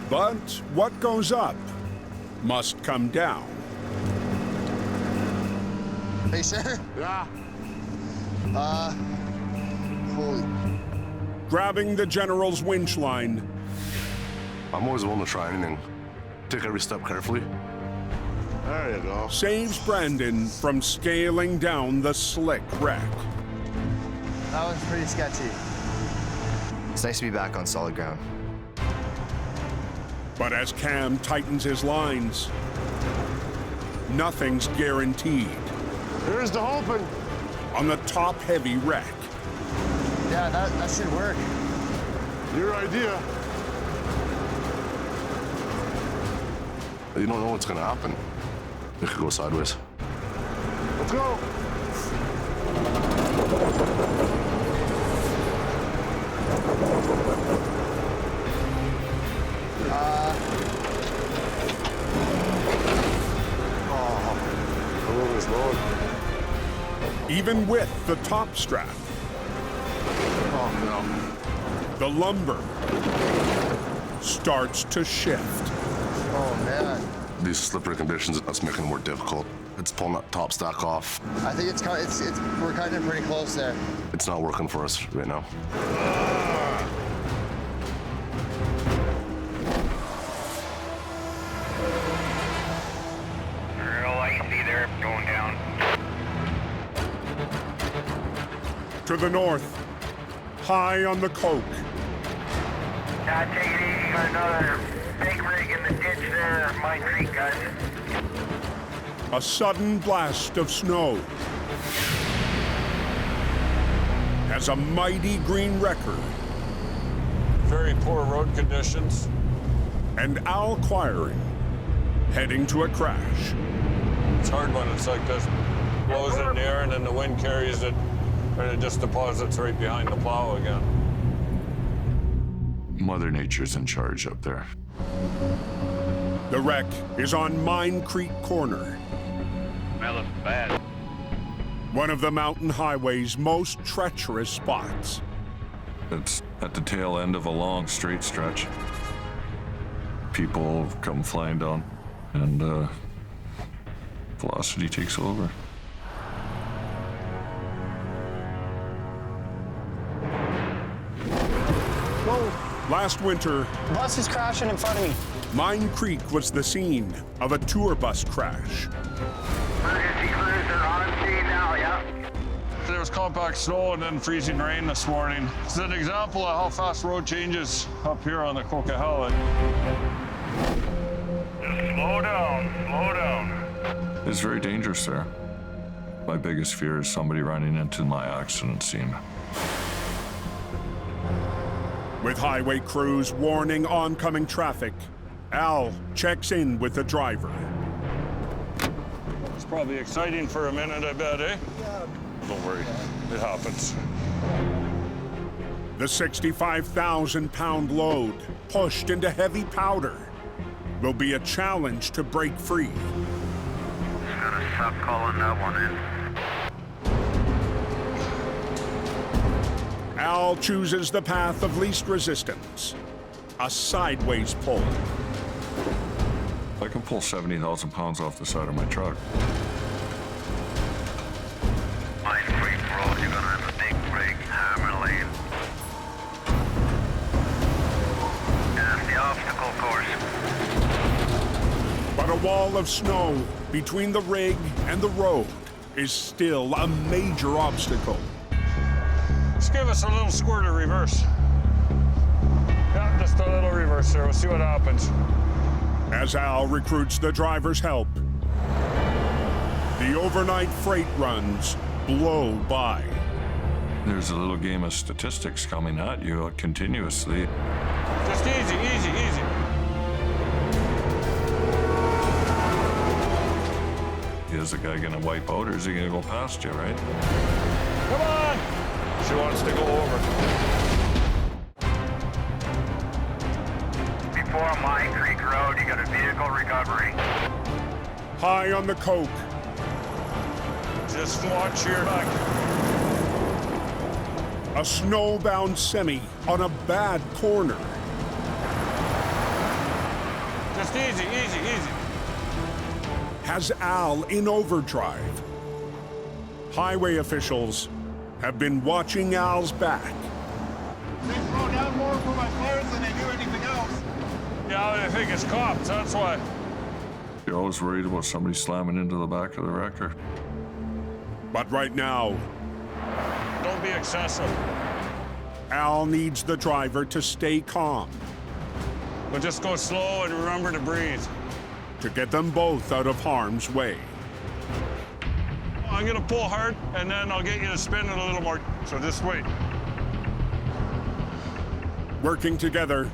But what goes up must come down. Are you sure? Yeah. Holy. Grabbing the general's winch line. I'm always willing to try anything. Take every step carefully. There you go. Saves Brandon from scaling down the slick wreck. That was pretty sketchy. It's nice to be back on solid ground. But as Cam tightens his lines, nothing's guaranteed. Here's the hoping. On the top-heavy wreck. Yeah, that should work. Your idea. You don't know what's gonna happen. It could go sideways. Let's go. The road is low. Even with the top strap. Oh no. The lumber starts to shift. Oh man. These slippery conditions, that's making it more difficult. It's pulling that top stack off. I think we're kind of pretty close there. It's not working for us right now. Real icy there, going down. To the north, high on the Coke. Take it easy, got another big rig in the ditch there, Mine Creek, guys. A sudden blast of snow has a mighty green wrecker. Very poor road conditions. And Al Quiring heading to a crash. It's hard when it's like this. Blows it in the air and then the wind carries it and it just deposits right behind the plow again. Mother Nature's in charge up there. The wreck is on Mine Creek Corner. That looks bad. One of the mountain highway's most treacherous spots. It's at the tail end of a long straight stretch. People come flying down and velocity takes over. Whoa. Last winter, Bus is crashing in front of me. Mine Creek was the scene of a tour bus crash. Emergency crews are on scene now, yeah. There was compact snow and then freezing rain this morning. It's an example of how fast road changes up here on the Coquihalla. Just slow down, slow down. It's very dangerous there. My biggest fear is somebody running into my accident scene. With highway crews warning oncoming traffic, Al checks in with the driver. It's probably exciting for a minute, I bet, eh? Yeah. Don't worry, it happens. The 65,000-pound load, pushed into heavy powder, will be a challenge to break free. Just gonna stop calling that one in. Al chooses the path of least resistance, a sideways pull. I can pull 70,000 pounds off the side of my truck. Mine Creek Road, you're gonna have a big break, hammer lane. That's the obstacle course. But a wall of snow between the rig and the road is still a major obstacle. Just give us a little squirt of reverse. Yeah, just a little reverse there. We'll see what happens. As Al recruits the driver's help, the overnight freight runs blow by. There's a little game of statistics coming at you continuously. Just easy, easy, easy. Is the guy gonna wipe out or is he gonna go past you, right? Come on! She wants to go over. Before Mine Creek Road, you got a vehicle recovery. High on the coke. Just watch your back. A snowbound semi on a bad corner. Just easy, easy, easy. Has Al in overdrive. Highway officials have been watching Al's back. They throw down more for my flares than they do anything else. Yeah, I think it's cops, that's why. You're always worried about somebody slamming into the back of the wrecker. But right now, don't be excessive. Al needs the driver to stay calm. But just go slow and remember to breathe. To get them both out of harm's way. I'm gonna pull hard, and then I'll get you to spin it a little more. So just wait. Working together,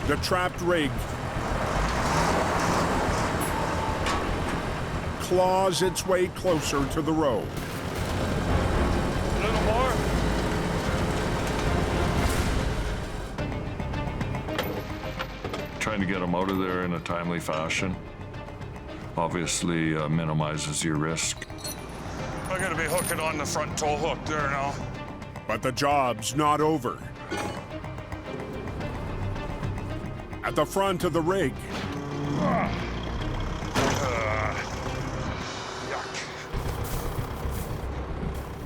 the trapped rig claws its way closer to the road. A little more. Trying to get them out of there in a timely fashion obviously minimizes your risk. I'm gonna be hooking on the front tow hook there now. But the job's not over. At the front of the rig,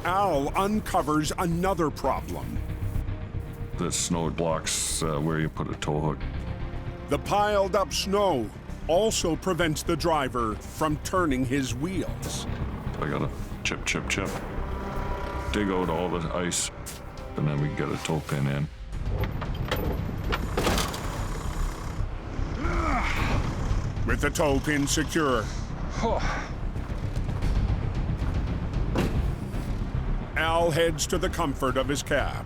Al uncovers another problem. The snow blocks where you put a tow hook. The piled up snow also prevents the driver from turning his wheels. I gotta chip, chip, chip. Dig out all the ice, and then we can get a tow pin in. With the tow pin secure, Al heads to the comfort of his cab.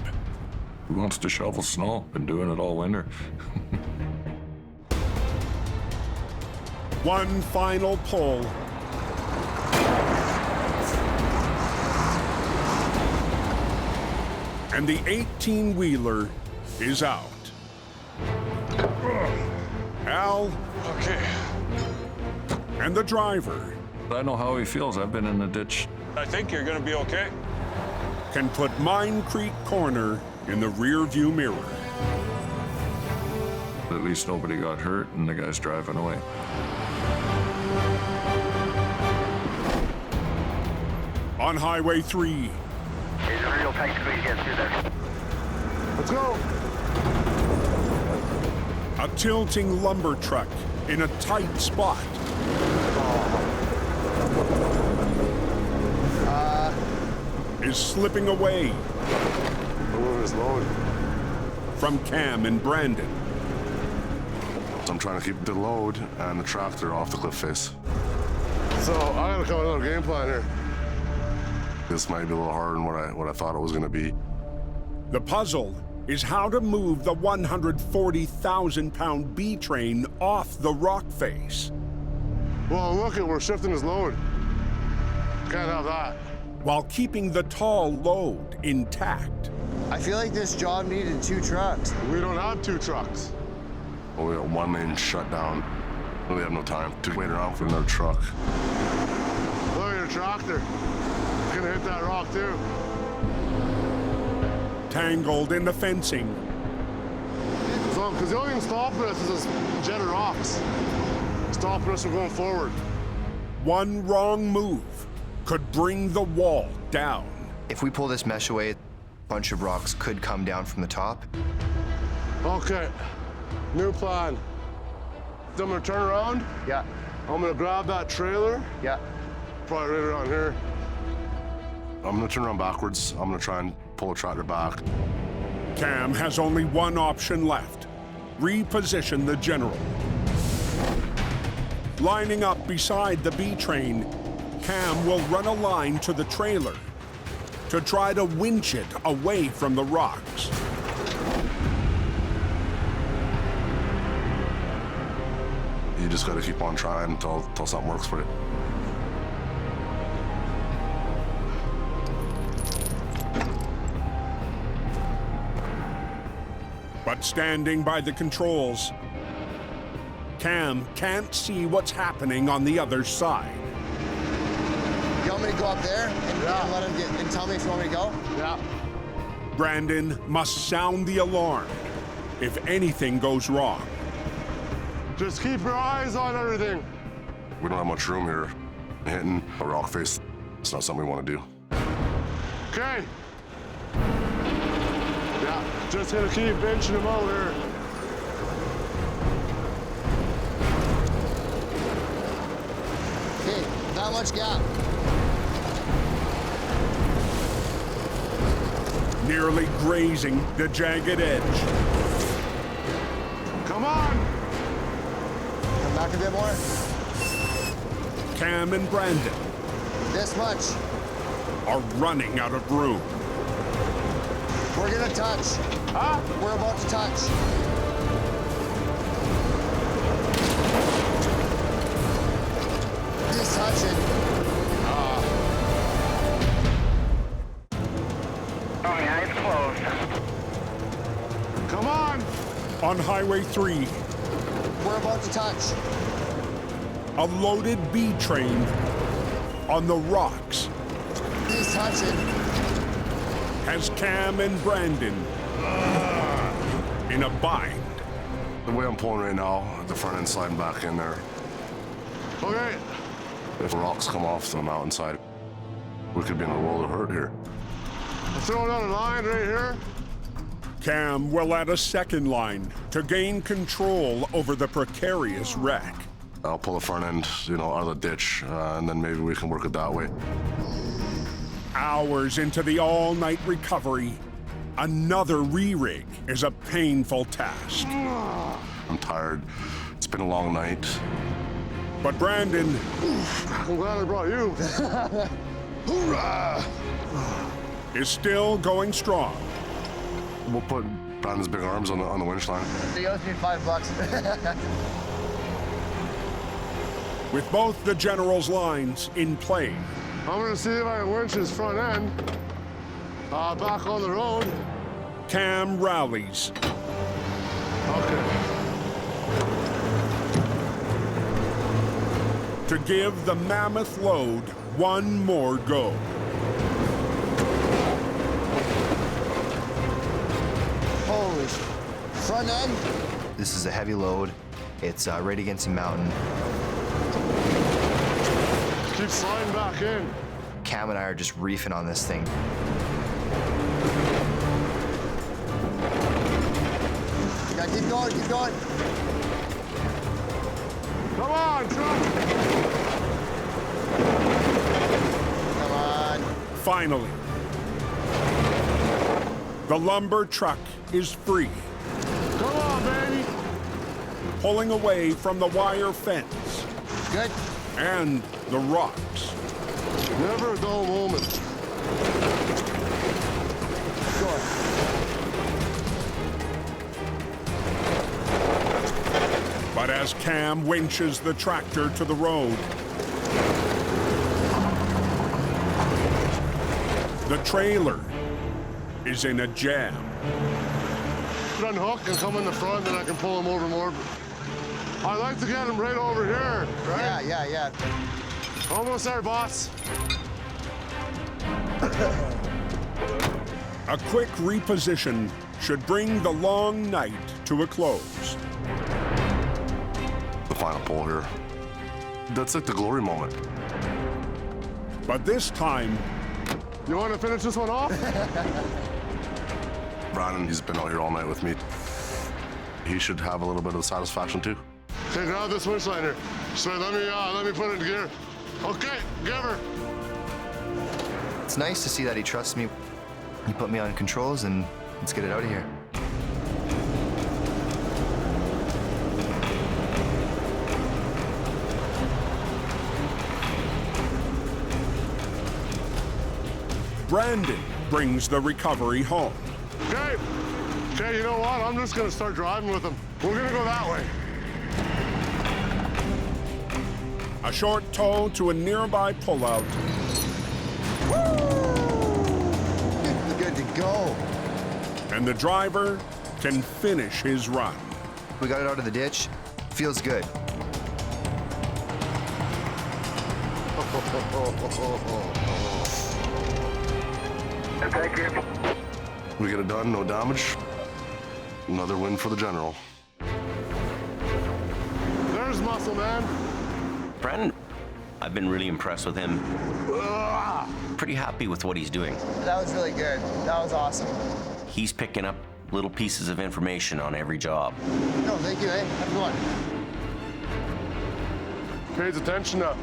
Who wants to shovel snow? Been doing it all winter. One final pull. And the 18-wheeler is out. Al. Okay. And the driver. I know how he feels. I've been in the ditch. I think you're gonna be okay. Can put Mine Creek Corner in the rear-view mirror. At least nobody got hurt and the guy's driving away. On Highway 3, a real tight squeeze getting through there. Let's go. A tilting lumber truck in a tight spot. Is slipping away. Move his load. From Cam and Brandon. So I'm trying to keep the load and the tractor off the cliff face. So I gotta come with another game plan here. This might be a little harder than what I thought it was gonna be. The puzzle is how to move the 140,000-pound B train off the rock face. Well, look we're shifting his load. Can't have that. While keeping the tall load intact. I feel like this job needed 2 trucks. We don't have 2 trucks. Well, we got 1 lane shut down. We have no time to wait around for another truck. Look at your tractor. It's gonna hit that rock too. Tangled in the fencing. So, because the only thing stopping us is this jet of rocks. Stopping us from going forward. One wrong move could bring the wall down. If we pull this mesh away, a bunch of rocks could come down from the top. Okay, new plan. So I'm gonna turn around. Yeah. I'm gonna grab that trailer. Yeah. Probably right around here. I'm gonna turn around backwards. I'm gonna try and pull the tractor back. Cam has only one option left. Reposition the General. Lining up beside the B train, Cam will run a line to the trailer to try to winch it away from the rocks. You just gotta keep on trying until something works for you. But standing by the controls, Cam can't see what's happening on the other side. You want me to go up there and let him get, and tell me if you want me to go? Yeah. Brandon must sound the alarm if anything goes wrong. Just keep your eyes on everything. We don't have much room here. Hitting a rock face, it's not something we want to do. Okay. Yeah, just gonna keep inching him out here. Okay, not much gap. Nearly grazing the jagged edge. Come on! Come back a bit more. Cam and Brandon. This much. Are running out of room. We're gonna touch. Huh? We're about to touch. He's touching. Oh yeah, it's close. Come on! On Highway 3. We're about to touch. A loaded B train on the rocks. He's touching. Has Cam and Brandon in a bind. The way I'm pulling right now, the front end sliding back in there. Okay. If the rocks come off the mountainside, we could be in a world of hurt here. I'm throwing out a line right here. Cam will add a second line to gain control over the precarious wreck. I'll pull the front end, out of the ditch, and then maybe we can work it that way. Hours into the all-night recovery, another re-rig is a painful task. I'm tired. It's been a long night. But Brandon... I'm glad I brought you. Hoorah! Is still going strong. We'll put Brandon's big arms on the winch line. He owes me $5. With both the General's lines in play. I'm gonna see if I can winch his front end back on the road. Cam rallies. Okay. To give the mammoth load one more go. Holy front end. This is a heavy load. It's right against a mountain. Keep sliding back in. Cam and I are just reefing on this thing. You gotta keep going, keep going. Come on, truck! Come on. Finally, the lumber truck is free. Come on, baby! Pulling away from the wire fence. Good. And the rocks. Never a dull moment. Go on. But as Cam winches the tractor to the road, the trailer is in a jam. Unhook and come in the front, then I can pull him over more. I'd like to get him right over here, right? Yeah. Almost there, boss. A quick reposition should bring the long night to a close. The final pull here. That's like the glory moment. But this time... You want to finish this one off? Brandon, he's been out here all night with me. He should have a little bit of satisfaction too. Okay, grab this winch liner. So let me put it in gear. Okay, give her. It's nice to see that he trusts me. He put me on controls, and let's get it out of here. Brandon brings the recovery home. Okay, you know what? I'm just gonna start driving with him. We're gonna go that way. A short tow to a nearby pullout. It's good to go. And the driver can finish his run. We got it out of the ditch. Feels good. Thank you. We get it done, no damage. Another win for the general. There's muscle, man. Brandon, I've been really impressed with him. Pretty happy with what he's doing. That was really good. That was awesome. He's picking up little pieces of information on every job. No, thank you, eh? Have a good one. Pays attention to,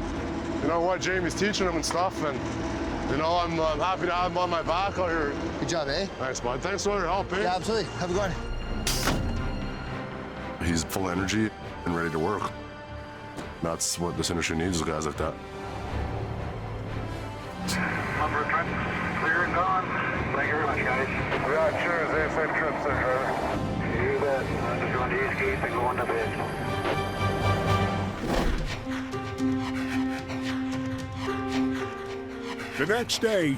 what Jamie's teaching him and stuff, and, I'm happy to have him on my back out here. Good job, eh? Thanks, bud. Thanks for all your help, eh? Yeah, absolutely. Have a good one. He's full of energy and ready to work. That's what this industry needs, is guys like that. Lumber truck clear and gone. Thank you very much, guys. Yeah, sure. Safe trip, sir. You bet. I'm just going to escape and go into bed. The next day,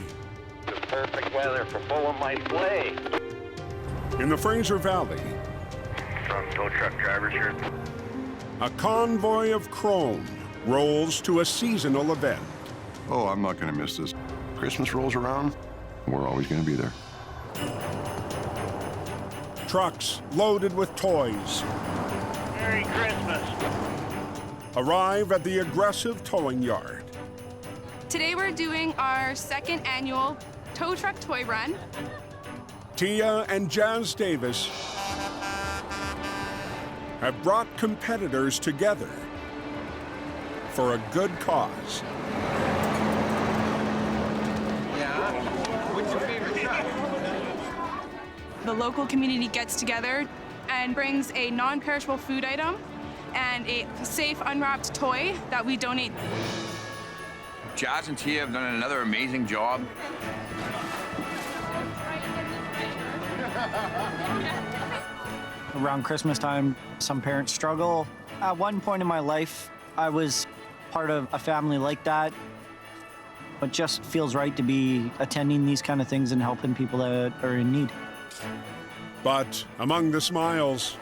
The perfect weather for pulling my sleigh. in the Fraser Valley, From tow truck drivers here. a convoy of chrome rolls to a seasonal event. Oh, I'm not going to miss this. Christmas rolls around, we're always going to be there. Trucks loaded with toys Merry Christmas. arrive at the aggressive towing yard. Today we're doing our second annual tow truck toy run. Tia and Jazz Davis have brought competitors together for a good cause. What's your favorite truck? The local community gets together and brings a non-perishable food item and a safe unwrapped toy that we donate. Jazz and Tia have done another amazing job. Around Christmas time, some parents struggle. At one point in my life, I was part of a family like that. It just feels right to be attending these kind of things and helping people that are in need. But among the smiles,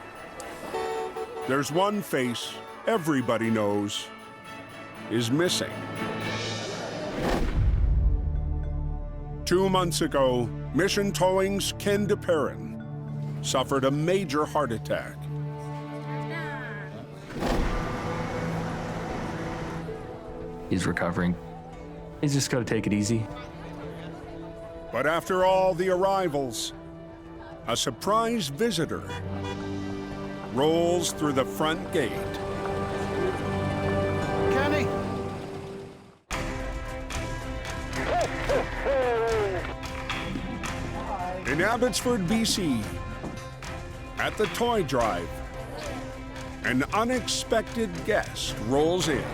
there's one face everybody knows is missing. 2 months ago, Mission Towing's Ken DePerrin suffered a major heart attack. He's recovering. He's just got to take it easy. But after all the arrivals, a surprise visitor rolls through the front gate. Kenny! In Abbotsford, BC, at the toy drive, an unexpected guest rolls in.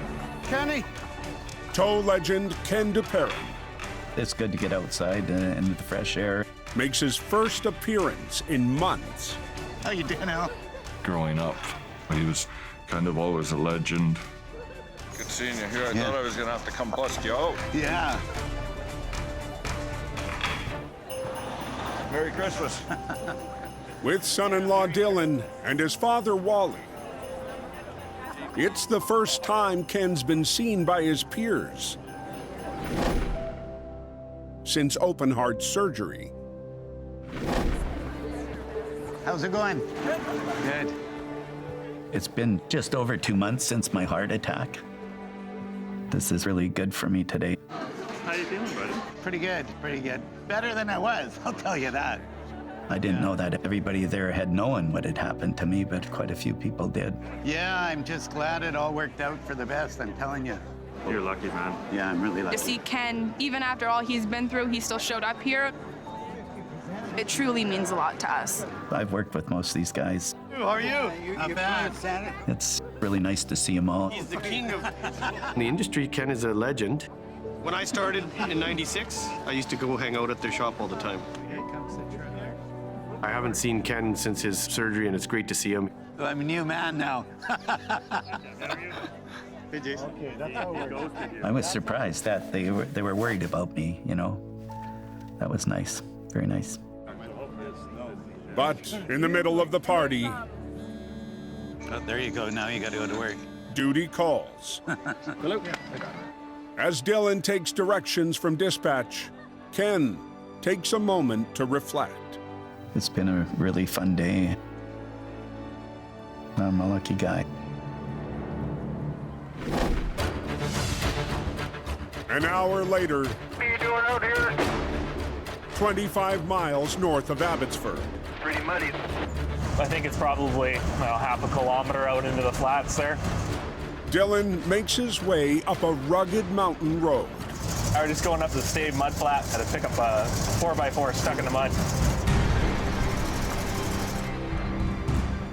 Kenny! Tow legend Ken DePerrin It's good to get outside into the fresh air. makes his first appearance in months. How you doing, Al? Growing up, he was kind of always a legend. Good seeing you here. I thought I was gonna have to come bust you out. Yeah. Merry Christmas. With son-in-law Dylan and his father Wally, it's the first time Ken's been seen by his peers since open heart surgery. How's it going? Good. It's been just over 2 months since my heart attack. This is really good for me today. How you feeling, buddy? Pretty good, pretty good. Better than I was, I'll tell you that. I didn't know that everybody there had known what had happened to me, but quite a few people did. Yeah, I'm just glad it all worked out for the best, I'm telling you. You're lucky, man. Yeah, I'm really lucky. To see Ken, even after all he's been through, he still showed up here. It truly means a lot to us. I've worked with most of these guys. How are you? Not bad. It's really nice to see them all. He's the king of... In the industry, Ken is a legend. When I started in '96, I used to go hang out at their shop all the time. I haven't seen Ken since his surgery, and it's great to see him. I'm a new man now. Hey, Jason. Okay, that's how it goes. I was surprised that they were worried about me, you know. That was nice, very nice. But in the middle of the party, Oh, there you go, now you gotta go to work. duty calls. Hello. As Dylan takes directions from dispatch, Ken takes a moment to reflect. It's been a really fun day. I'm a lucky guy. An hour later, What are you doing out here? 25 miles north of Abbotsford. Pretty muddy. I think it's probably half a kilometer out into the flats there. Dylan makes his way up a rugged mountain road. I was just going up the Stave mud flat. Had to pick up a 4x4 stuck in the mud.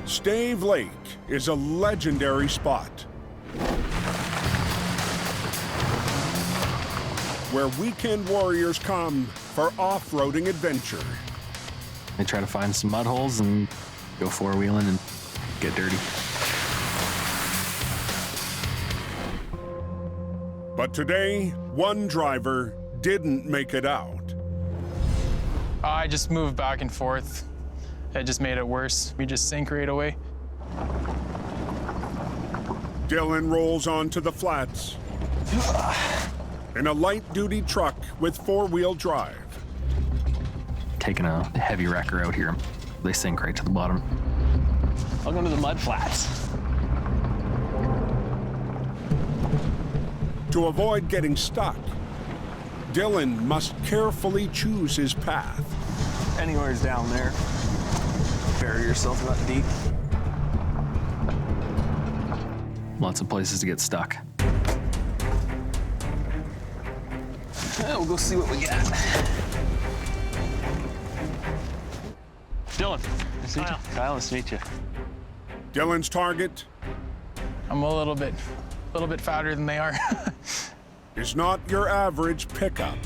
Stave Lake is a legendary spot where weekend warriors come for off-roading adventure. I try to find some mud holes and go four-wheeling and get dirty. But today, one driver didn't make it out. I just moved back and forth. It just made it worse. We just sink right away. Dylan rolls onto the flats in a light-duty truck with four-wheel drive. Taking a heavy wrecker out here, they sink right to the bottom. Welcome to the mud flats. To avoid getting stuck, Dylan must carefully choose his path. Anywhere's down there. Bury yourself not deep. Lots of places to get stuck. We'll go see what we got. Dylan, nice to meet you. Kyle, nice to meet you. Dylan's target I'm a little bit fatter than they are. is not your average pickup.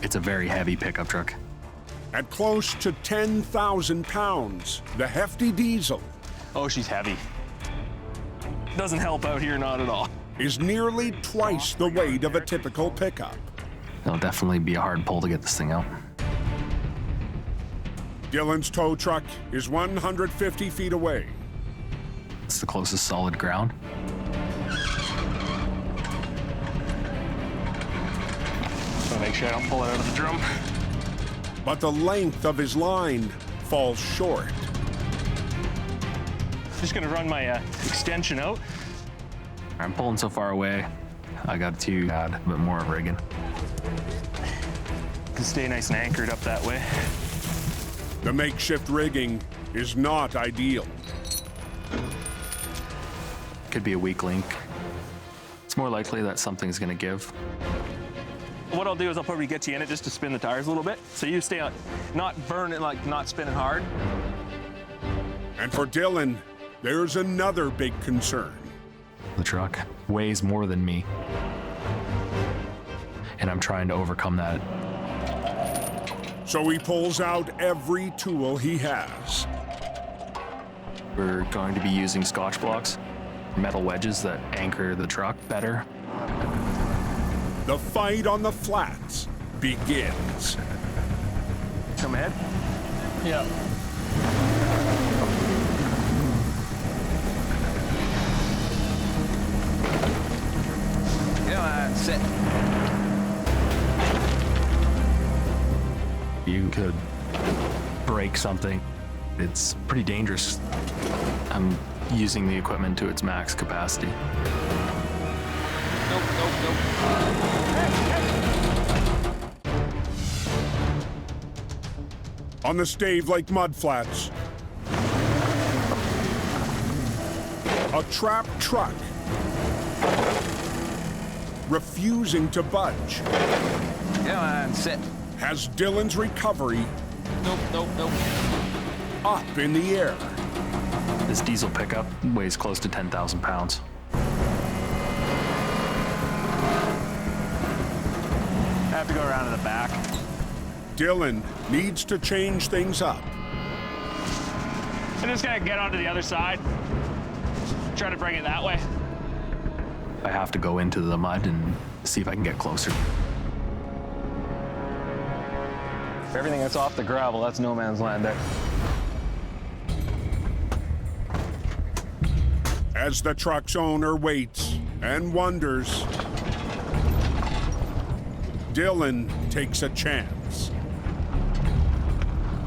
It's a very heavy pickup truck. At close to 10,000 pounds, the hefty diesel Oh, she's heavy. Doesn't help out here, not at all. is nearly twice the weight of a typical pickup. It'll definitely be a hard pull to get this thing out. Dylan's tow truck is 150 feet away. It's the closest solid ground. So make sure I don't pull it out of the drum. But the length of his line falls short. Just gonna run my extension out. I'm pulling so far away. I got to add a bit more rigging. To stay nice and anchored up that way. The makeshift rigging is not ideal. Could be a weak link. It's more likely that something's gonna give. What I'll do is I'll probably get you in it just to spin the tires a little bit. So you stay on, not burning, like not spinning hard. And for Dylan, there's another big concern. The truck weighs more than me. And I'm trying to overcome that. So he pulls out every tool he has. We're going to be using Scotch blocks, metal wedges that anchor the truck better. The fight on the flats begins. Come ahead. Yeah. Come on, sit. You could break something. It's pretty dangerous. I'm using the equipment to its max capacity. Nope. On the Stave Lake mudflats, a trapped truck refusing to budge. Come on, sit. Has Dylan's recovery Nope. up in the air. This diesel pickup weighs close to 10,000 pounds. I have to go around to the back. Dylan needs to change things up. I'm just gonna get onto the other side. Try to bring it that way. I have to go into the mud and see if I can get closer. Everything that's off the gravel, that's no man's land there. As the truck's owner waits and wonders, Dylan takes a chance.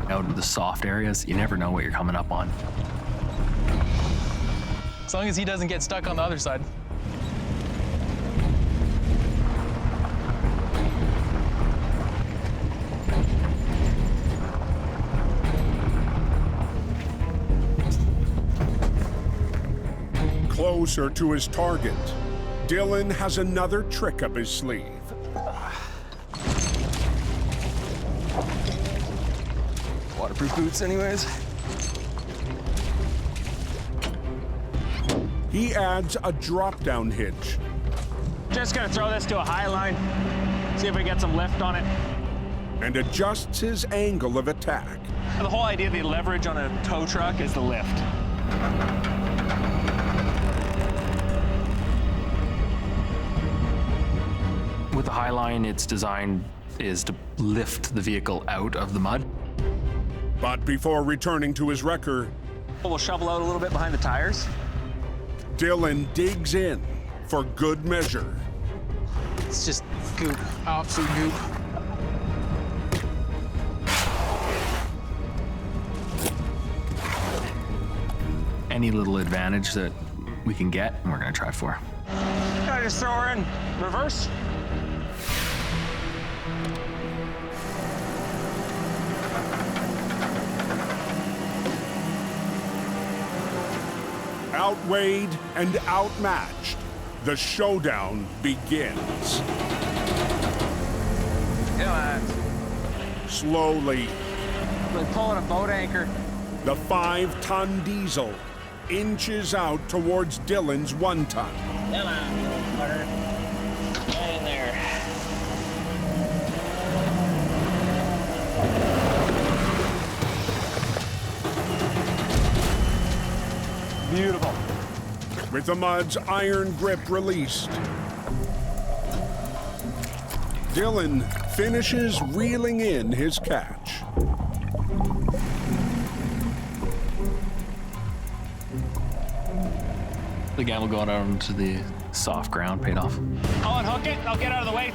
Out in the soft areas, you never know what you're coming up on. As long as he doesn't get stuck on the other side. Closer to his target, Dylan has another trick up his sleeve. Waterproof boots anyways. He adds a drop-down hitch. Just gonna throw this to a high line, see if we get some lift on it. And adjusts his angle of attack. The whole idea of the leverage on a tow truck is the lift. With the Highline, its design is to lift the vehicle out of the mud. But before returning to his wrecker, We'll shovel out a little bit behind the tires. Dylan digs in for good measure. It's just goop, absolute goop. Any little advantage that we can get, we're gonna try for. Can I just throw her in reverse? Outweighed and outmatched, the showdown begins. Come on. Slowly, Like pulling a boat anchor. the 5-ton diesel inches out towards Dylan's 1-ton. Come on, Carter. Get in there. Beautiful. With the mud's iron grip released, Dylan finishes reeling in his catch. The gamble going out onto the soft ground paid off. I'll unhook it, I'll get out of the way.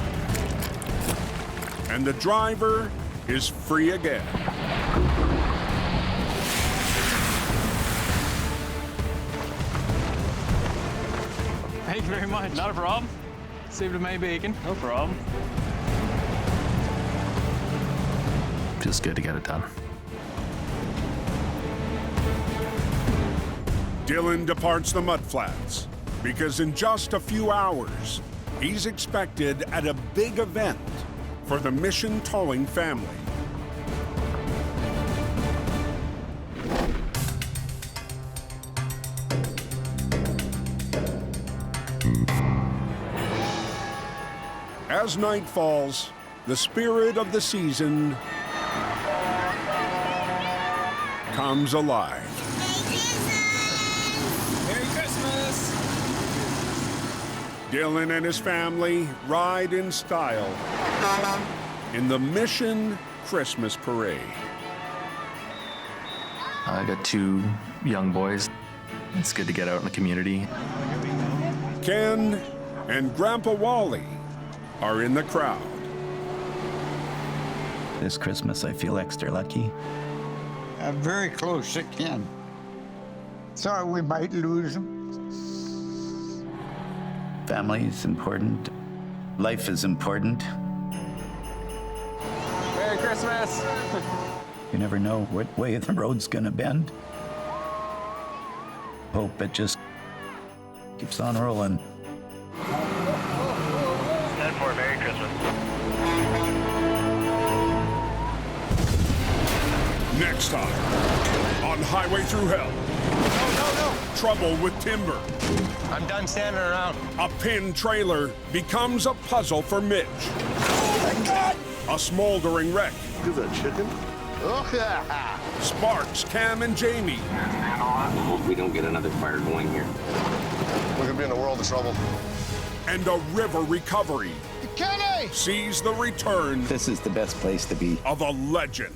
And the driver is free again. Thank you very much. Not a problem. Saved my bacon. No problem. Feels good to get it done. Dylan departs the mudflats because in just a few hours, he's expected at a big event for the Mission Towing family. As night falls, the spirit of the season comes alive. Merry Christmas! Dylan and his family ride in style in the Mission Christmas Parade. I got 2 young boys. It's good to get out in the community. Ken and Grandpa Wally are in the crowd. This Christmas, I feel extra lucky. I'm very close to Ken. Thought we might lose him. Family is important. Life is important. Merry Christmas! You never know what way the road's gonna bend. Hope it just keeps on rolling. 10-4, Merry Christmas. Next time on Highway Thru Hell. No. Trouble with timber. I'm done standing around. A pinned trailer becomes a puzzle for Mitch. Oh my God! A smoldering wreck Is that chicken? sparks Cam and Jamie. I hope we don't get another fire going here. We could be in a world of trouble. And a river recovery Kenny! sees the return This is the best place to be. of a legend.